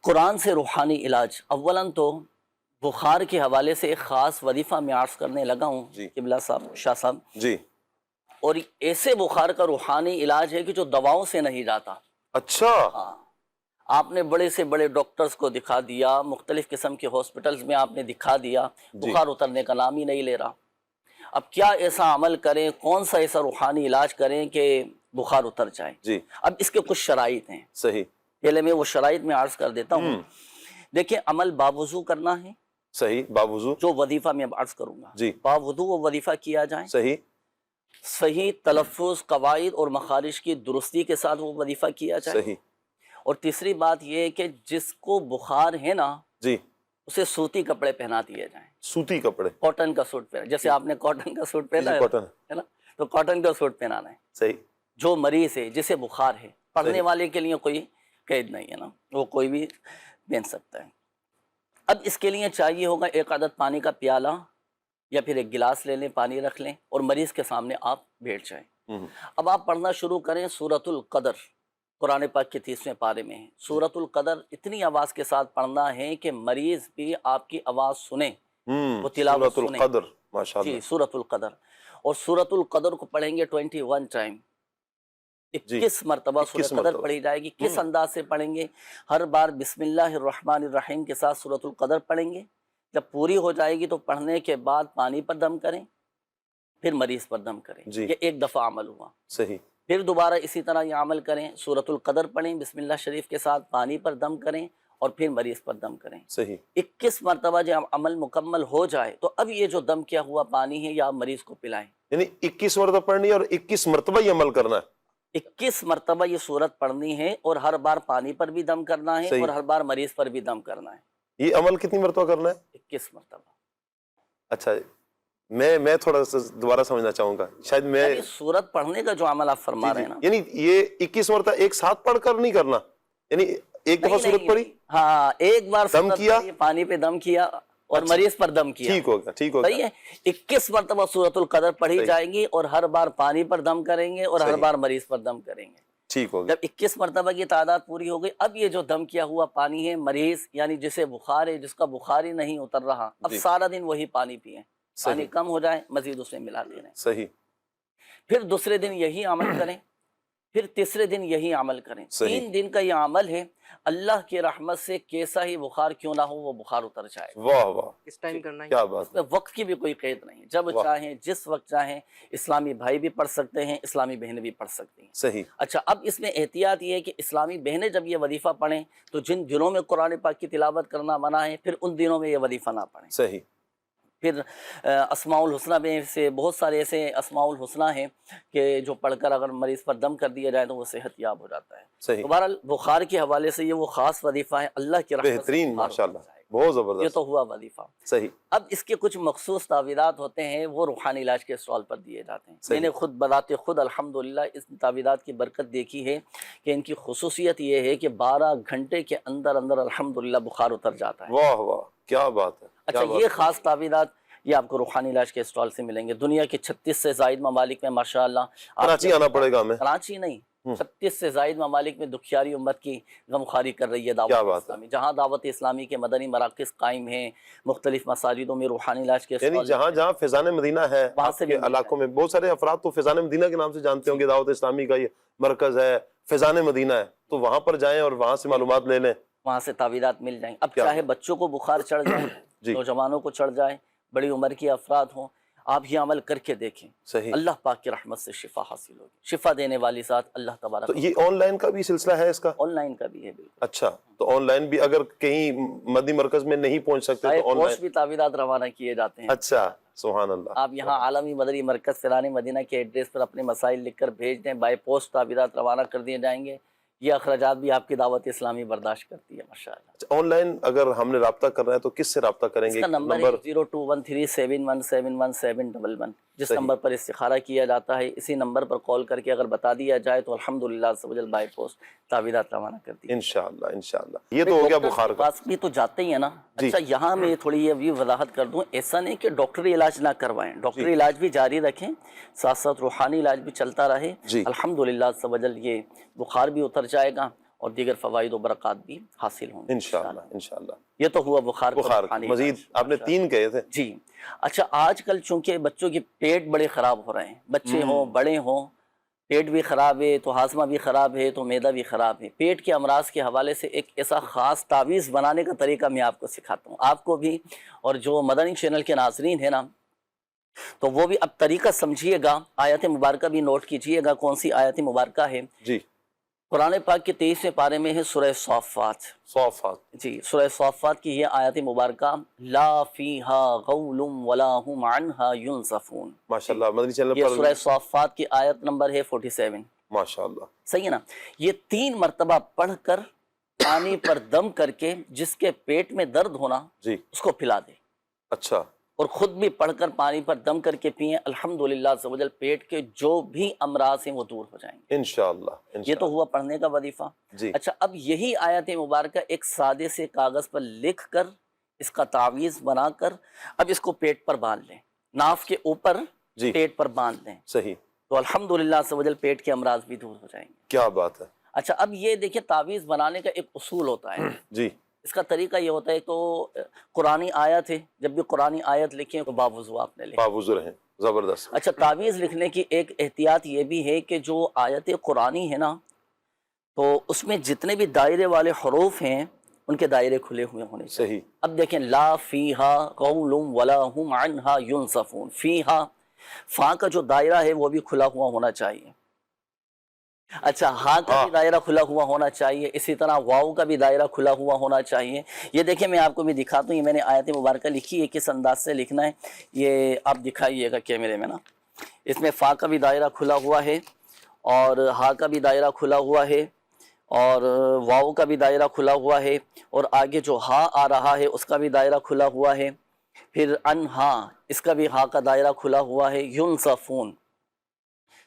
قرآن سے روحانی علاج، اولاً تو بخار کے حوالے سے ایک خاص وظیفہ میں عرض کرنے لگا ہوں جی قبلہ صاحب، شاہ صاحب، جی، اور ایسے بخار کا روحانی علاج ہے کہ جو دواؤں سے نہیں جاتا۔ اچھا، ہاں، آپ نے بڑے سے بڑے ڈاکٹرز کو دکھا دیا، مختلف قسم کے ہاسپٹلز میں آپ نے دکھا دیا، بخار اترنے کا نام ہی نہیں لے رہا۔ اب کیا ایسا عمل کریں، کون سا ایسا روحانی علاج کریں کہ بخار اتر جائے؟ جی اب اس کے کچھ شرائط ہیں، صحیح، پہلے میں وہ شرائط میں عرض کر دیتا ہوں۔ دیکھیں، عمل باوضو کرنا ہے، صحیح، باوضو، جو وظیفہ میں اب عرض کروں گا جی، باوضو وہ وظیفہ کیا جائے، صحیح، صحیح تلفظ، قواعد اور مخارج کی درستی کے ساتھ وہ وظیفہ کیا جائے۔ صحیح، اور تیسری بات یہ ہے کہ جس کو بخار ہے نا، جی، اسے سوتی کپڑے پہنا دیے جائیں، سوتی کپڑے، کاٹن کا سوٹ پہنا، جیسے آپ نے کاٹن کا سوٹ پہنا جی، ہے کاٹن، ہے نا، تو کاٹن کا سوٹ پہنانا ہے۔ صحیح، جو مریض ہے، جسے بخار ہے، پڑھنے صحیح، والے کے لیے کوئی قید نہیں ہے نا، وہ کوئی بھی پہن سکتا ہے۔ اب اس کے لیے چاہیے ہوگا ایک عدد پانی کا پیالہ یا پھر ایک گلاس لے لیں، پانی رکھ لیں اور مریض کے سامنے آپ بیٹھ جائیں۔ اب آپ پڑھنا شروع کریں سورۃ القدر، قرآن پاک کے 30ویں پارے میں ہے۔ سورۃ القدر اتنی آواز کے ساتھ پڑھنا ہے کہ مریض بھی آپ کی آواز سنیں، وہ تلاوت سورۃ سنیں۔ القدر، ماشاء جی، اللہ، سورۃ القدر، اور سورۃ القدر کو پڑھیں گے 21 ٹائم، 21 مرتبہ سورۃ القدر پڑھی جائے گی۔ کس انداز سے پڑھیں گے؟ ہر بار بسم اللہ الرحمن الرحیم کے ساتھ سورۃ القدر پڑھیں گے، جب پوری ہو جائے گی تو پڑھنے کے بعد پانی پر دم کریں، پھر مریض پر دم کریں۔ جی، یہ ایک دفعہ عمل ہوا۔ صحیح، پھر دوبارہ اسی طرح یہ عمل کریں، سورۃ القدر پڑھیں، بسم اللہ شریف کے ساتھ پانی پر دم کریں اور پھر مریض پر دم کریں۔ صحیح، 21 مرتبہ جب عمل مکمل ہو جائے تو اب یہ جو دم کیا ہوا پانی ہے یہ آپ مریض کو پلائیں۔ یعنی 21 مرتبہ پڑھنی ہے اور 21 مرتبہ یہ عمل کرنا ہے۔ 21 مرتبہ یہ صورت پڑھنی ہے اور ہر بار پانی پر بھی دم کرنا ہے صحیح، اور ہر بار مریض پر بھی دم کرنا ہے۔ یہ عمل کتنی مرتبہ کرنا ہے؟ 21 مرتبہ۔ اچھا، میں تھوڑا سا دوبارہ سمجھنا چاہوں گا، شاید میں، یہ صورت پڑھنے کا جو عمل آپ فرما رہے ہیں نا، یعنی یہ 21 مرتبہ ایک ساتھ پڑھ کر نہیں کرنا، یعنی ایک دفعہ صورت پڑھی، ہاں، ایک بار دم صورت کیا، پڑھی، پانی پہ دم کیا اور مریض پر دم کیا، ٹھیک ہوگا، ٹھیک ہوگا، صحیح ہے۔ 21 مرتبہ سورۃ القدر پڑھی صحیح، جائے گی اور ہر بار پانی پر دم کریں گے اور ہر صحیح، بار مریض پر دم کریں گے۔ ٹھیک ہوگا، جب 21 مرتبہ کی تعداد پوری ہو گئی، اب یہ جو دم کیا ہوا پانی ہے، مریض یعنی جسے بخار ہے، جس کا بخار ہی نہیں اتر رہا، اب جی، سارا دن وہی پانی پئیں، پانی صحیح، کم ہو جائے مزید اس میں ملاتے رہیں۔ صحیح، پھر دوسرے دن یہی عمل کریں، پھر تیسرے دن یہی عمل کریں۔ صحیح، 3 دن کا یہ عمل ہے، اللہ کی رحمت سے کیسا ہی بخار کیوں نہ ہو وہ بخار اتر جائے۔ واہ واہ، کس ٹائم کرنا ہے؟ کیا بات اس میں وقت کی بھی کوئی قید نہیں، جب واہ، چاہیں جس وقت چاہیں، اسلامی بھائی بھی پڑھ سکتے ہیں، اسلامی بہنیں بھی پڑھ سکتی ہیں۔ صحیح، اچھا، اب اس میں احتیاط یہ ہے کہ اسلامی بہنیں جب یہ وظیفہ پڑھیں تو جن دنوں میں قرآن پاک کی تلاوت کرنا منع ہے، پھر ان دنوں میں یہ وظیفہ نہ پڑھیں۔ صحیح، پھر اسماء الحسنہ میں سے بہت سارے ایسے اسماء الحسنہ ہیں کہ جو پڑھ کر اگر مریض پر دم کر دیا جائے تو وہ صحت یاب ہو جاتا ہے۔ صحیح، تو بہرحال بخار کے حوالے سے یہ وہ خاص وظیفہ ہے، اللہ کی رحمت سے بہترین، بخار ماشاء اللہ، اتر جائے گا۔ بہت یہ زبردست، تو ہوا وظیفہ۔ صحیح، اب اس کے کچھ مخصوص تعویذات ہوتے ہیں، وہ روحانی علاج کے اسٹال پر دیے جاتے ہیں۔ صحیح، میں نے خود بذات خود الحمدللہ اس تعویذات کی برکت دیکھی ہے کہ ان کی خصوصیت یہ ہے کہ 12 گھنٹے کے اندر اندر الحمدللہ بخار اتر جاتا ہے۔ واہ واہ، کیا بات ہے، اچھا، کیا یہ بات خاص تعویذات یہ آپ کو روحانی علاج کے اسٹال سے ملیں گے۔ دنیا کے 36 سے زائد ممالک میں ماشاءاللہ ہے، کراچی آنا پڑے گا ہمیں، کراچی نہیں، 36 سے زائد ممالک میں دکھیاری امت کی غمخواری کر رہی ہے کیا دعوت بات ہے، اسلامی، جہاں دعوت اسلامی کے مدنی مراکز قائم ہیں، مختلف مساجدوں میں روحانی علاج کے یعنی اسٹال جہاں جہاں فیضان مدینہ ہے، وہاں آپ سے بھی کے مل علاقوں میں بہت سارے افراد تو فیضان مدینہ کے نام سے جانتے ہوں گے، دعوت اسلامی کا یہ مرکز ہے، فیضان مدینہ ہے، تو وہاں پر جائیں اور وہاں سے معلومات لے لیں۔ وہاں سے تعویذات مل جائیں۔ اب کیا چاہے بچوں کو بخار چڑھ جائے، جی، نوجوانوں کو چڑھ جائے، بڑی عمر کے افراد ہوں، آپ یہ عمل کر کے دیکھیں، صحیح، اللہ پاک کی رحمت سے شفا حاصل ہوگی۔ شفا دینے والی ذات اللہ تبارک تو یہ آن لائن کا بھی سلسلہ ہے اس کا؟ آن لائن کا بھی ہے، بالکل۔ اچھا، تو آن لائن بھی اگر کہیں مدنی مرکز میں نہیں پہنچ سکتے تو آن پوسٹ لائن، بھی تعویذات روانہ کیے جاتے ہیں۔ اچھا، سبحان اللہ، آپ یہاں عالمی مدنی مرکز فیضان مدینہ کے ایڈریس پر اپنے مسائل لکھ کر بھیج دیں، بائی پوسٹ تعویذات روانہ کر دیے جائیں گے۔ یہ اخراجات بھی آپ کی دعوت اسلامی برداشت کرتی ہے ماشاءاللہ۔ آن لائن اگر ہم نے رابطہ کرنا ہے تو کس سے رابطہ کریں اس گے؟ کا نمبر ہے 021371711711، جس صحیح، نمبر پر استخارہ کیا جاتا ہے، اسی نمبر پر کال کر کے اگر بتا دیا جائے تو الحمدللہ عز و جل بائی پوسٹ تعویذات روانہ کر دی۔ انشاءاللہ، انشاءاللہ۔ یہ تو ہو گیا بخار کا۔ پاس بھی تو جاتے ہی ہیں نا۔ جی، اچھا، یہاں میں تھوڑی یہ بھی وضاحت کر دوں، ایسا نہیں کہ ڈاکٹری علاج نہ کروائیں، ڈاکٹری علاج بھی جاری رکھیں، ساتھ ساتھ روحانی علاج بھی چلتا رہے، جی، الحمدللہ عز و جل یہ بخار بھی اتر جائے گا اور دیگر فوائد و برکات بھی حاصل ہوں گے انشاءاللہ، انشاءاللہ۔ یہ تو ہوا بخار کا بخار روحانی مزید علاج۔ آپ نے 3 کہے تھے۔ جی، اچھا، آج کل چونکہ بچوں کے پیٹ بڑے خراب ہو رہے ہیں، بچے ہوں بڑے ہوں، پیٹ بھی خراب ہے تو ہاضمہ بھی خراب ہے تو معدہ بھی خراب ہے، پیٹ کے امراض کے حوالے سے ایک ایسا خاص تعویذ بنانے کا طریقہ میں آپ کو سکھاتا ہوں، آپ کو بھی اور جو مدنی چینل کے ناظرین ہیں نا، تو وہ بھی اب طریقہ سمجھیے گا، آیت مبارکہ بھی نوٹ کیجئے گا کون سی آیت مبارکہ ہے۔ جی قرآن پاک کے 23ویں پارے میں ہے سورہ صافات۔ جی، سورہ صافات کی یہ آیت مبارکہ، لا فیہا غول ولا ہم عنہا ینصفون۔ ماشاءاللہ، مدنی چینل یہ پر سورہ صافات کی آیت نمبر ہے 47۔ ماشاءاللہ، صحیح ہے نا؟ یہ 3 مرتبہ پڑھ کر پانی پر دم کر کے جس کے پیٹ میں درد ہونا جی اس کو پلا دے، اچھا، اور خود بھی پڑھ کر پانی پر دم کر کے پئیں، الحمدللہ عز و جل پیٹ کے جو بھی امراض ہیں وہ دور ہو جائیں گے انشاءاللہ۔ یہ تو ہوا پڑھنے کا وظیفہ۔ جی، اچھا، اب یہی آیت مبارکہ ایک سادے سے کاغذ پر لکھ کر اس کا تعویذ بنا کر اب اس کو پیٹ پر باندھ لیں، ناف کے اوپر جی، پیٹ پر باندھ لیں، صحیح، تو الحمدللہ عز و جل پیٹ کے امراض بھی دور ہو جائیں گے۔ کیا بات ہے۔ اچھا، اب یہ دیکھیں تعویذ بنانے کا ایک اصول ہوتا ہے، جی، اس کا طریقہ یہ ہوتا ہے، تو قرآنی آیت ہے، جب بھی قرآنی آیت لکھیں تو باوضو آپ نے لکھیں۔ باوضو رہیں، زبردست۔ اچھا، تعویذ لکھنے کی ایک احتیاط یہ بھی ہے کہ جو آیت قرآنی ہے نا، تو اس میں جتنے بھی دائرے والے حروف ہیں ان کے دائرے کھلے ہوئے ہونے چاہیے۔ صحیح، اب دیکھیں، لا فیہا قول ولا ہم عنہا ینصفون، فیہا، فا کا جو دائرہ ہے وہ بھی کھلا ہوا ہونا چاہیے۔ اچھا، ہاں کا بھی دائرہ کھلا ہوا ہونا چاہیے، اسی طرح واؤ کا بھی دائرہ کھلا ہوا ہونا چاہیے۔ یہ دیکھیں، میں آپ کو بھی دکھاتا ہوں، یہ میں نے آیت مبارکہ لکھی ہے، کس انداز سے لکھنا ہے یہ آپ دکھائیے گا کیمرے میں نا۔ اس میں فا کا بھی دائرہ کھلا ہوا ہے، اور ہا کا بھی دائرہ کھلا ہوا ہے، اور واؤ کا بھی دائرہ کھلا ہوا ہے، اور آگے جو ہا آ رہا ہے اس کا بھی دائرہ کھلا ہوا ہے، پھر انہا، اس کا بھی ہا کا دائرہ کھلا ہوا ہے، ینصفون،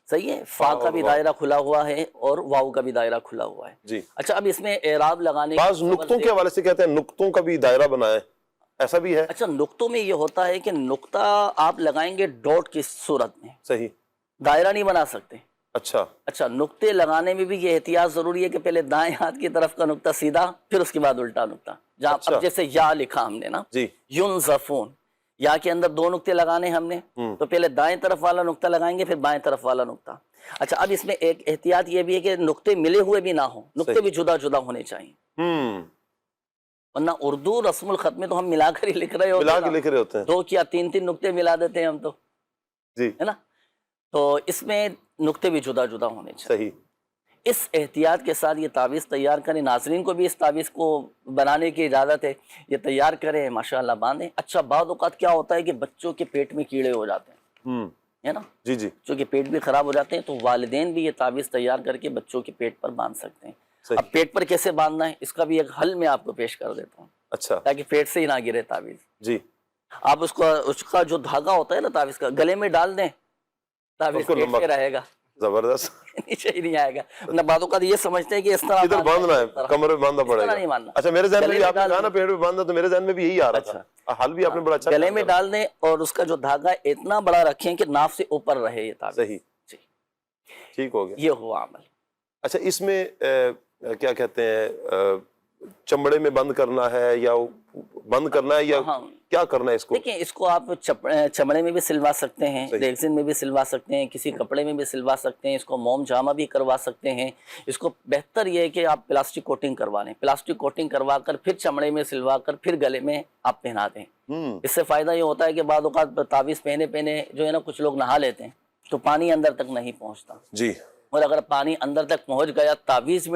صحیح ہے، فا کا بھی دائرہ کھلا ہوا ہے اور واؤ کا بھی دائرہ کھلا ہوا ہے۔ جی، اچھا، اب اس میں اعراب لگانے بعض نقطوں کے حوالے سے کہتے ہیں نقطوں کا بھی دائرہ بنائے، ایسا بھی ہے؟ اچھا، نقطوں میں یہ ہوتا ہے کہ نقطہ آپ لگائیں گے ڈاٹ کی صورت میں، صحیح، دائرہ نہیں بنا سکتے۔ اچھا، نقطے لگانے میں بھی یہ احتیاط ضروری ہے کہ پہلے دائیں ہاتھ کی طرف کا نقطہ سیدھا، پھر اس کے بعد الٹا نقطہ، جہاں اب جیسے یا لکھا ہم نے نا، جی، ینصفون، یا کے اندر 2 نقطے لگانے ہم نے، تو پہلے دائیں طرف والا نقطہ لگائیں گے، پھر بائیں طرف والا نقطہ۔ اچھا، اب اس میں ایک احتیاط یہ بھی ہے کہ نقطے ملے ہوئے بھی نہ ہوں، نقطے بھی جدا جدا ہونے چاہیے، ورنہ اردو رسم الخط میں تو ہم ملا کر ہی لکھ رہے ہوتے ہیں، 2 یا 3 نقطے ملا دیتے ہیں ہم تو، جی، ہے نا، تو اس میں نقطے بھی جدا جدا ہونے چاہیے۔ صحیح، اس احتیاط کے ساتھ یہ تعویذ تیار کریں، ناظرین کو بھی اس تعویذ کو بنانے کی اجازت ہے، یہ تیار کریں، ماشاءاللہ باندھیں۔ اچھا، بعض اوقات کیا ہوتا ہے کہ بچوں کے پیٹ میں کیڑے ہو جاتے ہیں، ہے نا، جی، جی، بچوں کے پیٹ بھی خراب ہو جاتے ہیں، تو والدین بھی یہ تعویذ تیار کر کے بچوں کے پیٹ پر باندھ سکتے ہیں۔ اب پیٹ پر کیسے باندھنا ہے اس کا بھی ایک حل میں آپ کو پیش کر دیتا ہوں، اچھا، تاکہ پیٹ سے ہی نہ گرے تعویذ۔ جی، آپ اس کا جو دھاگا ہوتا ہے نا تعویذ کا، گلے میں ڈال دیں، تعویذ پیٹ سے رہے گا، زبردست، نیچے ہی نہیں آئے گا۔ نہ بعضوں کا یہ سمجھتے ہیں کہ اس طرح ادھر باندھنا ہے، کمر میں باندھنا پڑے نہیں گا۔ باندھنا۔ اچھا، میرے ذہن میں بھی آپ نے کہا نا پیٹ میں باندھنا، تو میرے ذہن میں بھی یہی آ رہا تھا، حل بھی آپ نے بڑا اچھا گلے میں ڈال دیں، اور اس کا جو دھاگا اتنا بڑا رکھیں کہ ناف سے اوپر رہے یہ تعویذ۔ صحیح، جی، ٹھیک ہو گیا۔ یہ ہوا عمل۔ اچھا، اس میں کیا کہتے ہیں، چمڑے میں بند کرنا ہے یا بند کرنا ہے یا کیا کرنا ہے اس کو؟ دیکھیں، اس کو آپ چمڑے میں بھی سلوا سکتے ہیں، ریگزین میں بھی سلوا سکتے ہیں، کسی کپڑے میں بھی سلوا سکتے ہیں، اس کو موم جامہ بھی کروا سکتے ہیں۔ اس کو بہتر یہ ہے کہ آپ پلاسٹک کوٹنگ کروا لیں، پلاسٹک کوٹنگ کروا کر پھر چمڑے میں سلوا کر پھر گلے میں آپ پہنا دیں۔ اس سے فائدہ یہ ہوتا ہے کہ بعض اوقات تعویذ پہنے جو ہے نا، کچھ لوگ نہا لیتے ہیں تو پانی اندر تک نہیں پہنچتا، جی، اور اگر پانی اندر تک پہنچ گیا، تعویذ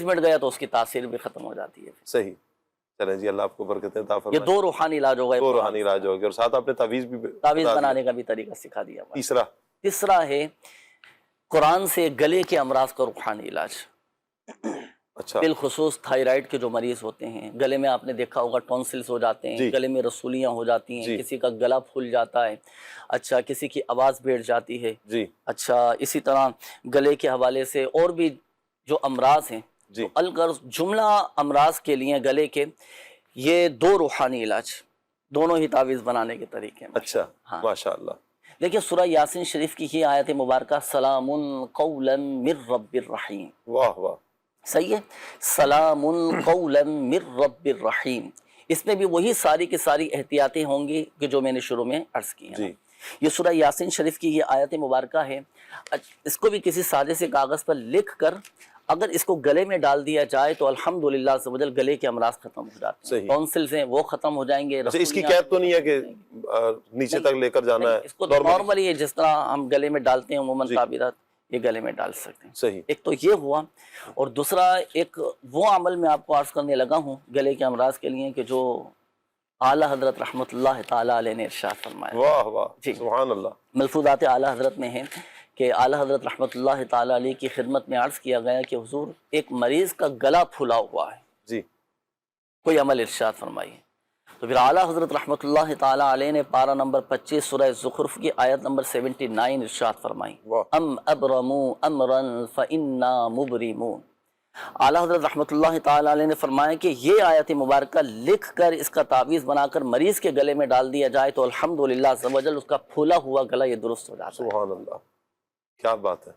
مٹ گیا تو اس کی تاثیر بھی ختم ہو جاتی ہے۔ صحیح، چلیں جی، اللہ آپ کو برکتیں عطا فرمائے۔ یہ 2 روحانی علاج ہو گئے، 2 روحانی علاج ہو گئے، اور ساتھ آپ نے تعویذ بنانے کا بھی طریقہ سکھا دیا۔ تیسرا ہے قرآن سے گلے کے امراض کا روحانی علاج۔ اچھا، بالخصوص تھائرائیڈ کے جو مریض ہوتے ہیں، گلے میں آپ نے دیکھا ہوگا ٹونسلز ہو جاتے ہیں، گلے میں رسولیاں ہو جاتی ہیں، کسی کا گلا پھول جاتا ہے، اچھا کسی کی آواز بیٹھ جاتی ہے، اچھا اسی طرح گلے کے حوالے سے اور بھی جو امراض ہیں، الغرض جملہ امراض کے لیے گلے کے یہ 2 روحانی علاج، دونوں ہی تعویذ بنانے کے طریقے ہیں۔ اچھا، ماشاءاللہ۔ دیکھیں، سورہ یاسین شریف کی یہ آیت مبارکہ، سلام قولا من رب الرحیم، واہ واہ، صحیح ہے، سلام قولا من رب الرحیم۔ اس میں بھی وہی ساری کی ساری احتیاطیں ہوں گی کہ جو میں نے شروع میں عرض کی ہیں۔ یہ سورہ یاسین شریف کی یہ آیت مبارکہ ہے، اس کو بھی کسی سادے سے کاغذ پر لکھ کر اگر اس کو گلے میں ڈال دیا جائے تو الحمدللہ عز و جل گلے کے امراض ختم ہو جاتے ہیں، ٹونسلز ہیں وہ ختم ہو جائیں گے۔ اس کی قید تو نہیں ہے کہ نیچے تک لے کر جانا ہے؟ اس کو نارملی ہے جس طرح ہم گلے میں ڈالتے ہیں عموماً تعبیرات، یہ گلے میں ڈال سکتے ہیں۔ صحیح۔ ایک تو یہ ہوا، اور دوسرا ایک وہ عمل میں آپ کو عرض کرنے لگا ہوں گلے کے امراض کے لیے کہ جو اعلیٰ حضرت رحمۃ اللہ تعالیٰ علیہ نے ارشاد فرمایا۔ واہ واہ، سبحان اللہ۔ ملفوظات اعلیٰ حضرت میں ہیں کہ اعلیٰ حضرت رحمۃ اللہ تعالیٰ علیہ کی خدمت میں عرض کیا گیا کہ حضور ایک مریض کا گلا پھلا ہوا ہے، جی، کوئی کوئی عمل ارشاد فرمائیے۔ تو پھر اعلیٰ حضرت رحمۃ اللہ تعالیٰ علیہ نے پارہ نمبر 25 سورہ زخرف کی آیت نمبر 79 ارشاد فرمائی، ام ابرموا امرا فانا مبرمون۔ اعلیٰ حضرت رحمۃ اللہ تعالیٰ علیہ نے فرمایا کہ یہ آیت مبارکہ لکھ کر اس کا تعویذ بنا کر مریض کے گلے میں ڈال دیا جائے تو الحمدللہ عز و جل اس کا پھولا ہوا گلا یہ درست ہو جاتا ہے۔ سبحان اللہ، کیا بات ہے۔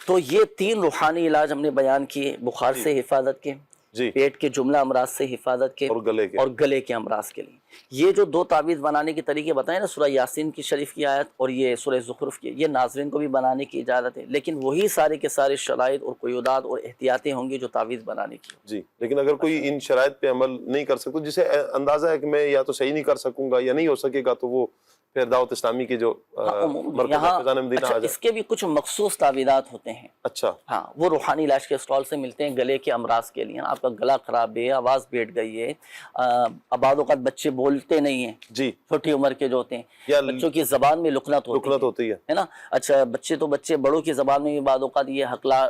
تو یہ 3 روحانی علاج ہم نے بیان کیے، بخار سے حفاظت کے، جی، پیٹ کے جملہ امراض سے حفاظت کے، اور گلے کے امراض کے لیے۔ یہ جو 2 تعویذ بنانے کے طریقے بتائیں نا، سورہ یاسین کی شریف کی آیت اور یہ سورہ زخرف کی، یہ ناظرین کو بھی بنانے کی اجازت ہے، لیکن وہی سارے کے سارے شرائط اور قیودات اور احتیاطیں ہوں گی جو تعویذ بنانے کی۔ جی، لیکن اگر کوئی ان شرائط پہ عمل نہیں کر سکتا، جسے اندازہ ہے کہ میں یا تو صحیح نہیں کر سکوں گا یا نہیں ہو سکے گا، تو وہ پھر دعوت اسلامی کے جو مرکز فیضان مدینہ آ جائے۔ اس کے بھی کچھ مخصوص تعویذات ہوتے ہیں۔ اچھا، ہاں، وہ روحانی علاج کے اسٹال سے ملتے ہیں گلے کے امراض کے لیے۔ آپ کا گلا خراب ہے، آواز بیٹھ گئی ہے، بعض اوقات بچے بولتے نہیں ہیں، جی، چھوٹی عمر کے جو ہوتے ہیں، بچوں کی زبان میں لکنت ہوتی ہے نا۔ اچھا، بچے بڑوں کی زبان میں بھی بعض اوقات یہ ہکلا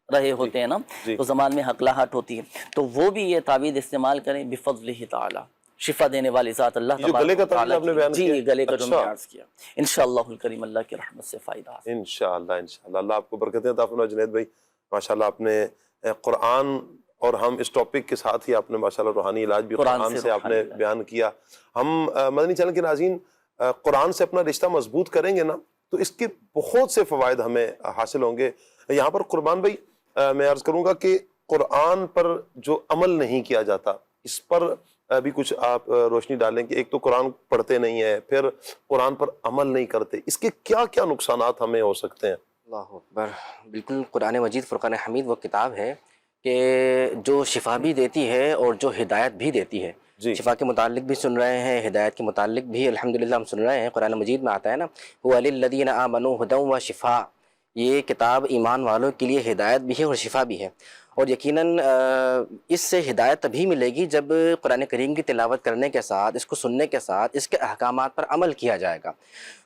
رہے ہوتے ہیں نا، تو زبان میں ہکلاہٹ ہوتی ہے، تو وہ بھی یہ تعویذ استعمال کریں بفضلہ تعالی۔ شفا دینے والی ذات اللہ گلے کا تعویذ آپ نے بیان کیا، جی گلے کا جو میں نے عرض کیا، انشاءاللہ الکریم اللہ کی رحمت سے فائدہ حاصل۔ انشاءاللہ انشاءاللہ، اللہ آپ کو برکتیں عطا فرمائے۔ جنید بھائی ماشاءاللہ آپ نے قرآن، اور ہم اس ٹاپک کے ساتھ ہی آپ نے ماشاءاللہ روحانی علاج بھی قرآن سے آپ نے بیان کیا۔ ہم مدنی چینل کے ناظرین قرآن سے اپنا رشتہ مضبوط کریں گے نا تو اس کے بہت سے فوائد ہمیں حاصل ہوں گے۔ یہاں پر قربان بھائی میں عرض کروں گا کہ قرآن پر جو عمل نہیں کیا جاتا، اس پر بھی کچھ آپ روشنی ڈالیں کہ ایک تو قرآن پڑھتے نہیں ہیں، پھر قرآن پر عمل نہیں کرتے، اس کے کیا کیا نقصانات ہمیں ہو سکتے ہیں؟ اللہ اکبر، بالکل قرآن مجید فرقان حمید وہ کتاب ہے کہ جو شفا بھی دیتی ہے اور جو ہدایت بھی دیتی ہے۔ شفا کے متعلق بھی سن رہے ہیں، ہدایت کے متعلق بھی الحمدللہ ہم سن رہے ہیں۔ قرآن مجید میں آتا ہے نا، هُوَ لِلَّذِينَ آمَنُوا هُدًى وَشِفَاء، یہ کتاب ایمان والوں کے لیے ہدایت بھی ہے اور شفا بھی ہے، اور یقیناً اس سے ہدایت تبھی ملے گی جب قرآن کریم کی تلاوت کرنے کے ساتھ، اس کو سننے کے ساتھ اس کے احکامات پر عمل کیا جائے گا۔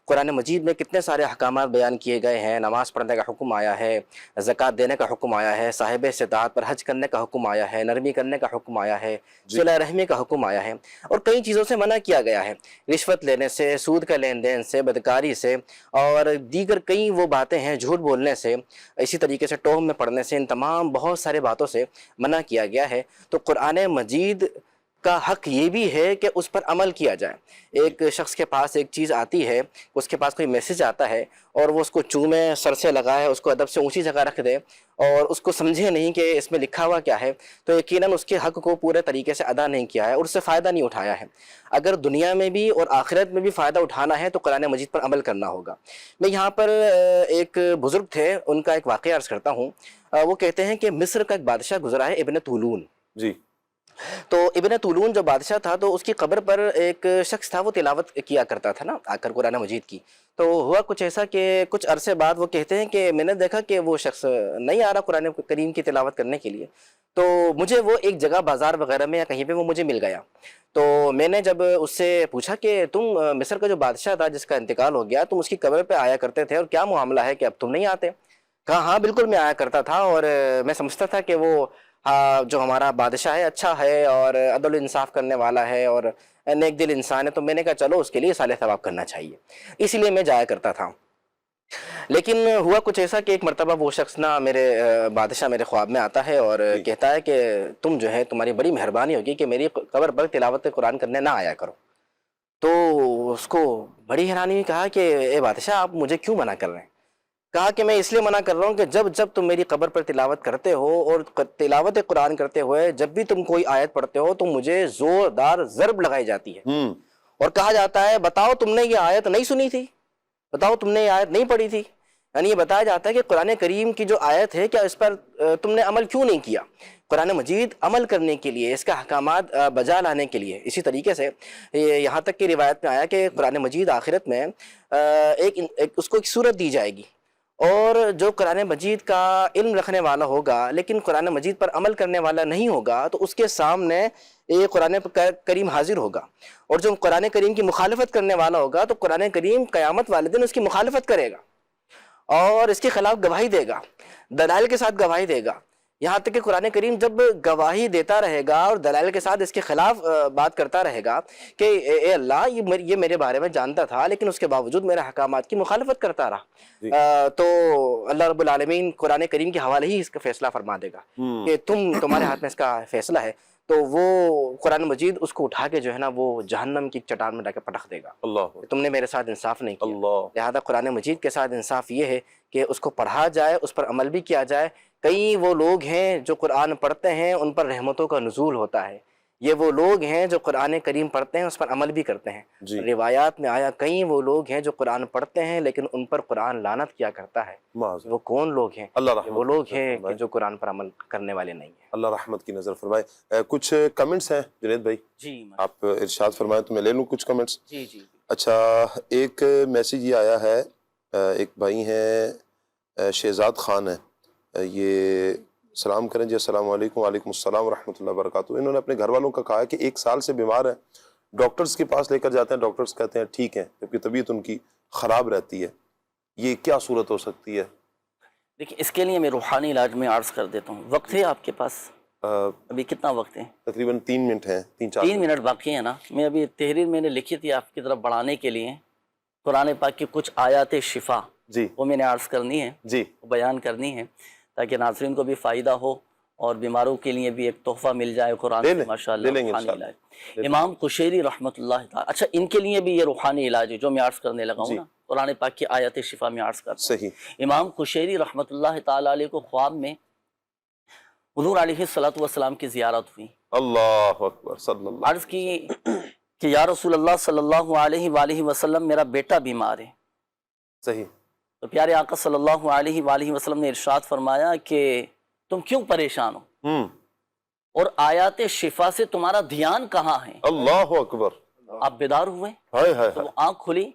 قرآن مجید میں کتنے سارے احکامات بیان کیے گئے ہیں، نماز پڑھنے کا حکم آیا ہے، زکوٰۃ دینے کا حکم آیا ہے، صاحب استطاعت پر حج کرنے کا حکم آیا ہے، نرمی کرنے کا حکم آیا ہے، صلہ رحمی کا حکم آیا ہے، اور کئی چیزوں سے منع کیا گیا ہے، رشوت لینے سے، سود کا لین دین سے، بدکاری سے، اور دیگر کئی وہ باتیں ہیں، جھوٹ بولنے سے، اسی طریقے سے ٹوہم میں پڑھنے سے، ان تمام بہت سارے باتوں سے منع کیا گیا ہے۔ تو قرآن مجید کا حق یہ بھی ہے کہ اس پر عمل کیا جائے۔ ایک شخص کے پاس ایک چیز آتی ہے، اس کے پاس کوئی میسج آتا ہے اور وہ اس کو چومے، سر سے لگائے، اس کو ادب سے اونچی جگہ رکھ دے اور اس کو سمجھے نہیں کہ اس میں لکھا ہوا کیا ہے، تو یقیناً اس کے حق کو پورے طریقے سے ادا نہیں کیا ہے اور اس سے فائدہ نہیں اٹھایا ہے۔ اگر دنیا میں بھی اور آخرت میں بھی فائدہ اٹھانا ہے تو قرآن مجید پر عمل کرنا ہوگا۔ میں یہاں پر ایک بزرگ تھے، ان کا ایک واقعہ عرض کرتا ہوں۔ وہ کہتے ہیں کہ مصر کا ایک بادشاہ گزرا ہے، ابن طولون۔ جی، تو ابن طولون جو بادشاہ تھا تو اس کی قبر پر ایک شخص تھا، وہ تلاوت کیا کرتا تھا نا آ کر قرآن مجید کی۔ تو ہوا کچھ ایسا کہ کچھ عرصے بعد وہ کہتے ہیں کہ میں نے دیکھا کہ وہ شخص نہیں آ رہا قرآن کریم کی تلاوت کرنے کے لیے، تو مجھے وہ ایک جگہ بازار وغیرہ میں یا کہیں پہ وہ مجھے مل گیا۔ تو میں نے جب اس سے پوچھا کہ تم مصر کا جو بادشاہ تھا جس کا انتقال ہو گیا، تم اس کی قبر پہ آیا کرتے تھے اور کیا معاملہ ہے کہ اب تم نہیں آتے؟ کہا ہاں بالکل میں آیا کرتا تھا، اور میں سمجھتا تھا کہ وہ جو ہمارا بادشاہ ہے اچھا ہے اور عدل انصاف کرنے والا ہے اور نیک دل انسان ہے، تو میں نے کہا چلو اس کے لیے صالح ثواب کرنا چاہیے، اسی لیے میں جایا کرتا تھا۔ لیکن ہوا کچھ ایسا کہ ایک مرتبہ وہ شخص نا میرے بادشاہ میرے خواب میں آتا ہے اور کہتا ہے کہ تم جو ہے تمہاری بڑی مہربانی ہوگی کہ میری قبر پر تلاوت قرآن کرنے نہ آیا کرو۔ تو اس کو بڑی حیرانی ہوئی، کہا کہ اے بادشاہ آپ مجھے کیوں منع کر رہے ہیں؟ کہا کہ میں اس لیے منع کر رہا ہوں کہ جب تم میری قبر پر تلاوت کرتے ہو اور تلاوت قرآن کرتے ہوئے جب بھی تم کوئی آیت پڑھتے ہو تو مجھے زوردار ضرب لگائی جاتی ہے اور کہا جاتا ہے بتاؤ تم نے یہ آیت نہیں سنی تھی؟ بتاؤ تم نے یہ آیت نہیں پڑھی تھی؟ یعنی یہ بتایا جاتا ہے کہ قرآن کریم کی جو آیت ہے کیا اس پر تم نے عمل کیوں نہیں کیا؟ قرآن مجید عمل کرنے کے لیے، اس کا احکامات بجا لانے کے لیے. اسی طریقے سے یہاں تک کہ روایت میں آیا کہ قرآن مجید آخرت میں اس کو ایک صورت دی جائے گی، اور جو قرآن مجید کا علم رکھنے والا ہوگا لیکن قرآن مجید پر عمل کرنے والا نہیں ہوگا تو اس کے سامنے یہ قرآن کریم حاضر ہوگا، اور جو قرآن کریم کی مخالفت کرنے والا ہوگا تو قرآن کریم قیامت والے دن اس کی مخالفت کرے گا اور اس کے خلاف گواہی دے گا، دلائل کے ساتھ گواہی دے گا. یہاں تک کہ قرآن کریم جب گواہی دیتا رہے گا اور دلائل کے ساتھ اس کے خلاف بات کرتا رہے گا کہ اے اللہ یہ میرے بارے میں جانتا تھا لیکن اس کے باوجود میرے احکامات کی مخالفت کرتا رہا، تو اللہ رب العالمین قرآن کریم کے حوالے ہی اس کا فیصلہ فرما دے گا کہ تمہارے ہاتھ میں اس کا فیصلہ ہے. تو وہ قرآن مجید اس کو اٹھا کے جو ہے نا وہ جہنم کی چٹان میں لا کے پٹخ دے گا، تم نے میرے ساتھ انصاف نہیں کیا. لہذا قرآن مجید کے ساتھ انصاف یہ ہے کہ اس کو پڑھا جائے، اس پر عمل بھی کیا جائے. کئی وہ لوگ ہیں جو قرآن پڑھتے ہیں ان پر رحمتوں کا نزول ہوتا ہے، یہ وہ لوگ ہیں جو قرآن کریم پڑھتے ہیں اس پر عمل بھی کرتے ہیں. روایات میں آیا کئی وہ لوگ ہیں جو قرآن پڑھتے ہیں لیکن ان پر قرآن لعنت کیا کرتا ہے. وہ کون لوگ ہیں؟ وہ لوگ ہیں کہ جو قرآن پر عمل کرنے والے نہیں ہیں. اللہ رحمت کی نظر فرمائے. کچھ کمنٹس ہیں جنید بھائی؟ جی آپ ارشاد فرمائیں تو میں لے لوں کچھ کمنٹس. جی. اچھا، ایک میسیج یہ آیا ہے، ایک بھائی ہیں شہزاد خان ہیں، یہ سلام کریں جی. السلام علیکم. وعلیکم السلام ورحمۃ اللہ وبرکاتہ. انہوں نے اپنے گھر والوں کا کہا ہے کہ 1 سال سے بیمار ہے، ڈاکٹرز کے پاس لے کر جاتے ہیں، ڈاکٹرز کہتے ہیں ٹھیک ہیں، جبکہ طبیعت ان کی خراب رہتی ہے. یہ کیا صورت ہو سکتی ہے؟ دیکھیں اس کے لیے میں روحانی علاج میں عرض کر دیتا ہوں. وقت ہے آپ کے پاس؟ ابھی کتنا وقت ہے؟ تقریباً 3 منٹ ہیں، 3 منٹ باقی ہیں نا. میں ابھی تحریر میں نے لکھی تھی آپ کی طرف بڑھانے کے لیے، قرآن پاک کی کچھ آیات شفا وہ میں نے عرض کرنی ہے، بیان کرنی ہے تاکہ ناظرین کو بھی فائدہ ہو اور بیماروں کے لیے بھی ایک تحفہ مل جائے قرآن سے. ماشاءاللہ روحانی علاج. امام قشیری رحمۃ اللہ تعالی، اچھا ان کے لیے بھی یہ روحانی علاج ہے جو میں عرض کرنے لگا ہوں نا، قرآن پاک کی آیات شفا میں عرض کرتا ہوں. امام قشیری رحمۃ اللہ تعالی علیہ کو خواب میں حضور علیہ الصلوۃ والسلام کی زیارت ہوئی. اللہ اکبر. صلی اللہ. عرض کی کہ یا رسول اللہ صلی اللہ علیہ وآلہ وسلم میرا بیٹا بیمار ہے. صحیح. تو پیارے آقا صلی اللہ علیہ وآلہ وسلم نے ارشاد فرمایا کہ تم کیوں پریشان ہو اور آیات شفا سے تمہارا دھیان کہاں ہے؟ اللہ اکبر. آپ بیدار ہوئے تو آنکھ کھلی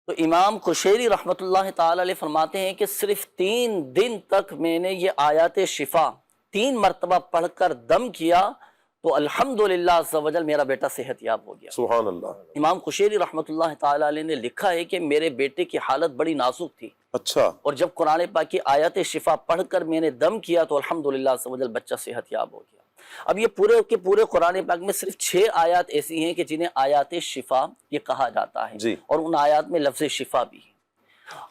تو امام قشیری رحمۃ اللہ تعالی علیہ فرماتے ہیں کہ صرف 3 دن تک میں نے یہ آیات شفا 3 مرتبہ پڑھ کر دم کیا تو الحمدللہ عز و جل میرا بیٹا صحت یاب ہو گیا. سبحان اللہ. امام قشیری رحمۃ اللہ تعالی علیہ نے لکھا ہے کہ میرے بیٹے کی حالت بڑی نازک تھی. اچھا. اور جب قرآن پاک کی آیات شفا پڑھ کر میں نے دم کیا تو الحمدللہ عز و جل بچہ صحت یاب ہو گیا. اب یہ پورے کے پورے قرآن پاک میں صرف 6 آیات ایسی ہیں کہ جنہیں آیات شفا یہ کہا جاتا ہے اور ان آیات میں لفظ شفا بھی ہے.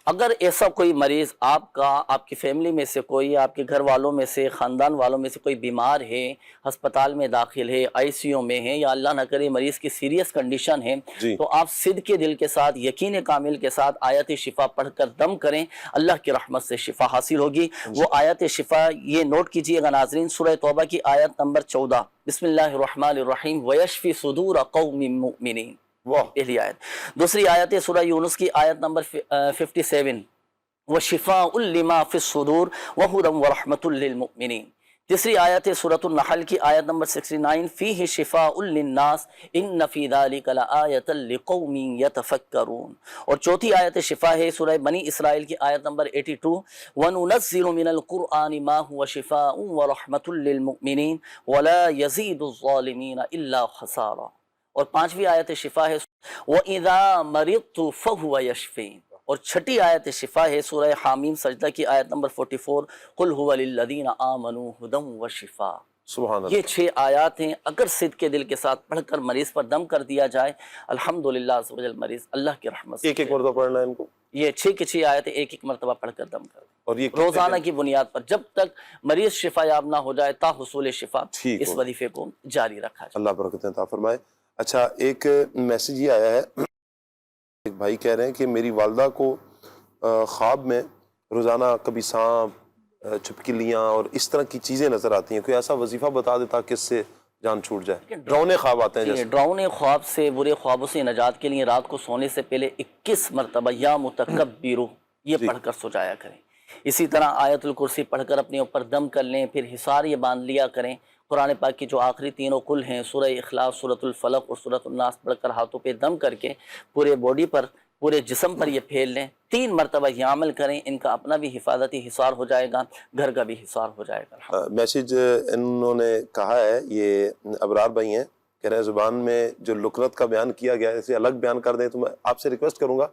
اگر ایسا کوئی مریض آپ کا، آپ کی فیملی میں سے کوئی، آپ کے گھر والوں میں سے، خاندان والوں میں سے کوئی بیمار ہے، ہسپتال میں داخل ہے، ICU میں ہے، یا اللہ نہ کرے مریض کی سیریس کنڈیشن ہے، تو آپ صدق کے دل کے ساتھ، یقین کامل کے ساتھ آیات شفا پڑھ کر دم کریں، اللہ کی رحمت سے شفا حاصل ہوگی. وہ آیات شفا یہ نوٹ کیجئے گا ناظرین، سورہ توبہ کی آیت نمبر 14، بسم اللہ الرحمن الرحیم وَيَشْفِ صُدُورَ قَوْمٍ مُؤْمِنِينَ. پہلی آیت. دوسری آیت ہے سورہ یونس کی آیت نمبر 57، وَشِفَاءٌ لِمَا فِي الصُّدُورِ وَهُدًى وَرَحْمَةٌ لِلْمُؤْمِنِينَ. تیسری آیت ہے سورۃ النحل کی آیت نمبر 69، فِيهِ شِفَاءٌ لِلنَّاسِ إِنَّ فِي ذَلِكَ لَآيَةً لِقَوْمٍ يَتَفَكَّرُونَ. اور چوتھی آیت شفا ہے سورہ بنی اسرائیل کی آیت نمبر 82، وَنُنَزِّلُ مِنَ الْقُرْآنِ مَا هُوَ شِفَاءٌ وَرَحْمَةٌ لِلْمُؤْمِنِينَ وَلَا يَزِيدُ الظَّالِمِينَ إِلَّا خَسَارًا. اور پانچویں آیت شفا ہے وَإِذَا مَرِضْتُ فَهُوَ يَشْفِينِ. اور چھٹی آیت شفا ہے سورہ حامیم سجدہ کی آیت نمبر 44، قُلْ هُوَ لِلَّذِينَ آمَنُوا هُدًى وَشِفَاء. سبحان اللہ. یہ 6 آیات ہیں، اگر صدق کے دل کے ساتھ پڑھ کر مریض پر دم کر دیا جائے الحمدللہ عز و جل مریض اللہ کی رحمت سے. ایک مرتبہ پڑھنا ہے ان کو؟ یہ 6 کی 6 آیتیں ایک مرتبہ پڑھ کر دم کر دیں، اور یہ روزانہ کی بنیاد پر جب تک مریض شفا یاب نہ ہو جائے تا حصول شفا اس وظیفے کو جاری رکھا جائے. اللہ برکتیں عطا فرمائے. اچھا، ایک میسیج یہ آیا ہے، ایک بھائی کہہ رہے ہیں کہ میری والدہ کو خواب میں روزانہ کبھی سانپ، چھپکلیاں اور اس طرح کی چیزیں نظر آتی ہیں، کوئی ایسا وظیفہ بتا دیتا کہ اس سے جان چھوٹ جائے. ڈراؤنے خواب آتے ہیں جیسے ڈراؤنے خواب سے، برے خوابوں سے نجات کے لیے رات کو سونے سے پہلے 21 مرتبہ یا متکبرو یہ پڑھ کر سو جایا کریں. اسی طرح آیت الکرسی پڑھ کر اپنے اوپر دم کر لیں، پھر حصار یہ باندھ لیا کریں. قرآن پاک کی جو آخری تینوں کل ہیں سورہ اخلاص، سورۃ الفلق اور سورۃ الناس پڑھ کر ہاتھوں پہ دم کر کے پورے باڈی پر، پورے جسم پر یہ پھیل لیں. 3 مرتبہ یہ عمل کریں، ان کا اپنا بھی حفاظتی حصار ہو جائے گا، گھر کا بھی حصار ہو جائے گا. میسج انہوں نے کہا ہے، یہ ابرار بھائی ہیں، کہہ رہے ہیں زبان میں جو لکنت کا بیان کیا گیا ہے اسے الگ بیان کر دیں. تو میں آپ سے ریکویسٹ کروں گا،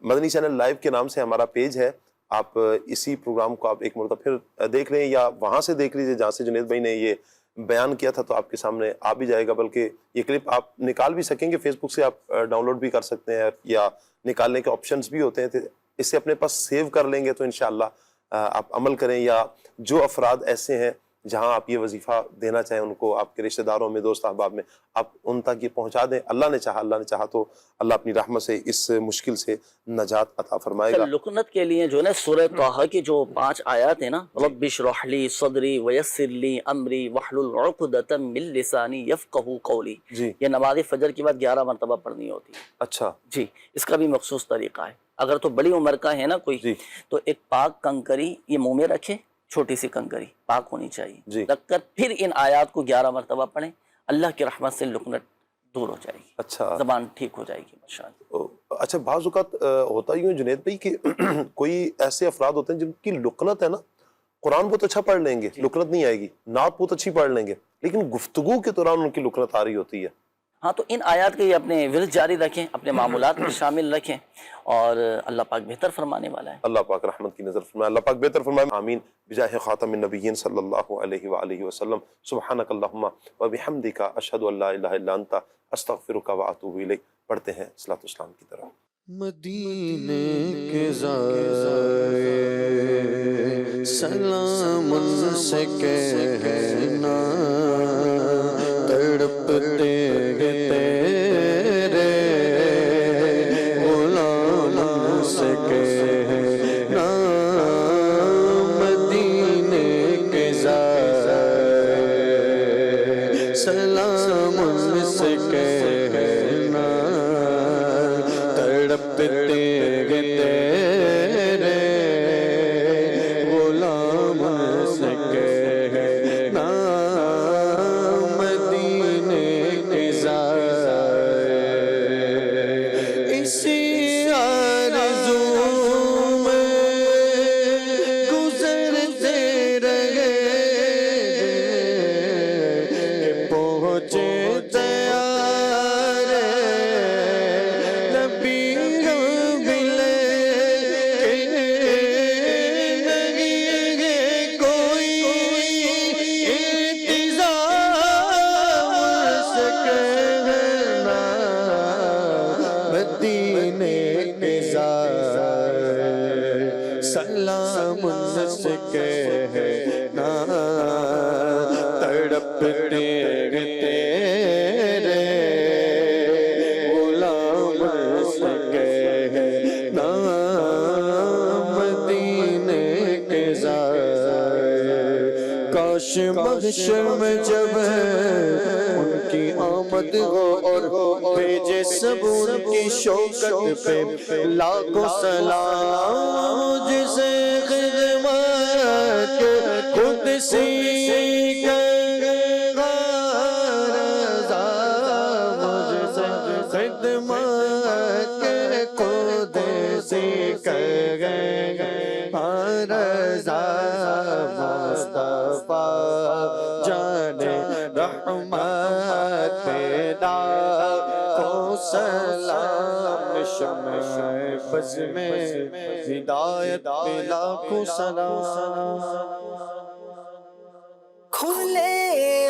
مدنی چینل لائیو کے نام سے ہمارا پیج ہے، آپ اسی پروگرام کو آپ ایک مرتبہ پھر دیکھ لیں یا وہاں سے دیکھ لیجیے جہاں سے جنید بھائی نے یہ بیان کیا تھا، تو آپ کے سامنے آ بھی جائے گا. بلکہ یہ کلپ آپ نکال بھی سکیں گے، فیس بک سے آپ ڈاؤن لوڈ بھی کر سکتے ہیں یا نکالنے کے آپشنز بھی ہوتے ہیں. اسے اپنے پاس سیو کر لیں گے تو انشاءاللہ آپ عمل کریں. یا جو افراد ایسے ہیں جہاں آپ یہ وظیفہ دینا چاہیں ان کو، آپ کے رشتہ داروں میں، دوست احباب میں، آپ ان تک یہ پہنچا دیں. اللہ نے چاہا تو اللہ اپنی رحمت سے اس مشکل سے نجات عطا فرمائے گا. لکنت کے لیے جو ہے نا سورہ طٰہٰ کی جو 5 آیات ہیں نا، رب اشرح لی صدری ویسر لی امری واحلل عقدۃ من لسانی یفقہوا قولی، یہ نماز فجر کے بعد 11 مرتبہ پڑھنی ہوتی ہے. اچھا جی، اس کا بھی مخصوص طریقہ ہے. اگر تو بڑی عمر کا ہے نا کوئی، تو ایک پاک کنکری یہ منہ میں رکھے، چھوٹی سی کنکری پاک ہونی چاہیے، رکھ کر پھر ان آیات کو 11 مرتبہ پڑھیں. اللہ کی رحمت سے لکنت دور ہو جائے گی. اچھا، زبان ٹھیک ہو جائے گی ماشاءاللہ. اچھا، بعض اوقات ہوتا ہی ہے جنید بھائی کہ کوئی ایسے افراد ہوتے ہیں جن کی لکنت ہے نا، قرآن بہت اچھا پڑھ لیں گے، لکنت نہیں آئے گی، نعت بہت اچھی پڑھ لیں گے، لیکن گفتگو کے دوران ان کی لکنت آ رہی ہوتی ہے. ہاں، تو ان آیات کے اپنے ورد جاری رکھیں، اپنے معمولات میں شامل رکھیں، اور اللہ پاک بہتر فرمانے والا ہے. اللہ پاک رحمت کی نظر فرمائے، اللہ پاک بہتر فرمائے. آمین بجاہ خاتم النبیین صلی اللہ علیہ وآلہ وسلم. سبحانک اللہم وبحمدک، اشہد ان لا الہ الا انت، استغفرک واتوب الیک. پڑھتے ہیں صلاۃ السلام کی طرف. مدینے کے زائر سلام ان سے کہنا، تڑپتے ہیں تیرے غلام ان سے کہنا. مدینے کے زائر سلام ان سے کہنا، تڑپتے ہیں تیرے غلام سے کہنا. مدینے کے زائر اسی آرزو میں گزرتے رہے کہ پہنچے تیار نبی ملے نہیں ہے کوئی انتظام سے کہنا. مدینے کے زائر سلام ان سے کہنا، تڑپتے ہیں تیرے غلام سے کہنا. مدینے کے زائر کاش محشر میں جب ان کی آمد ہو اور بھیجے سب ان کی شوکت پہ لاکھوں سلام، جسے خدمت قدسی کرگا رضا، مجھے خدمت قدسی کرگا رضا. مصطفیٰ جان رحمت پیدا کو سلام، شمع بز میں ہدایت پہ لاکھوں سلام. کھلے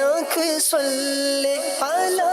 آنکھ صلی علی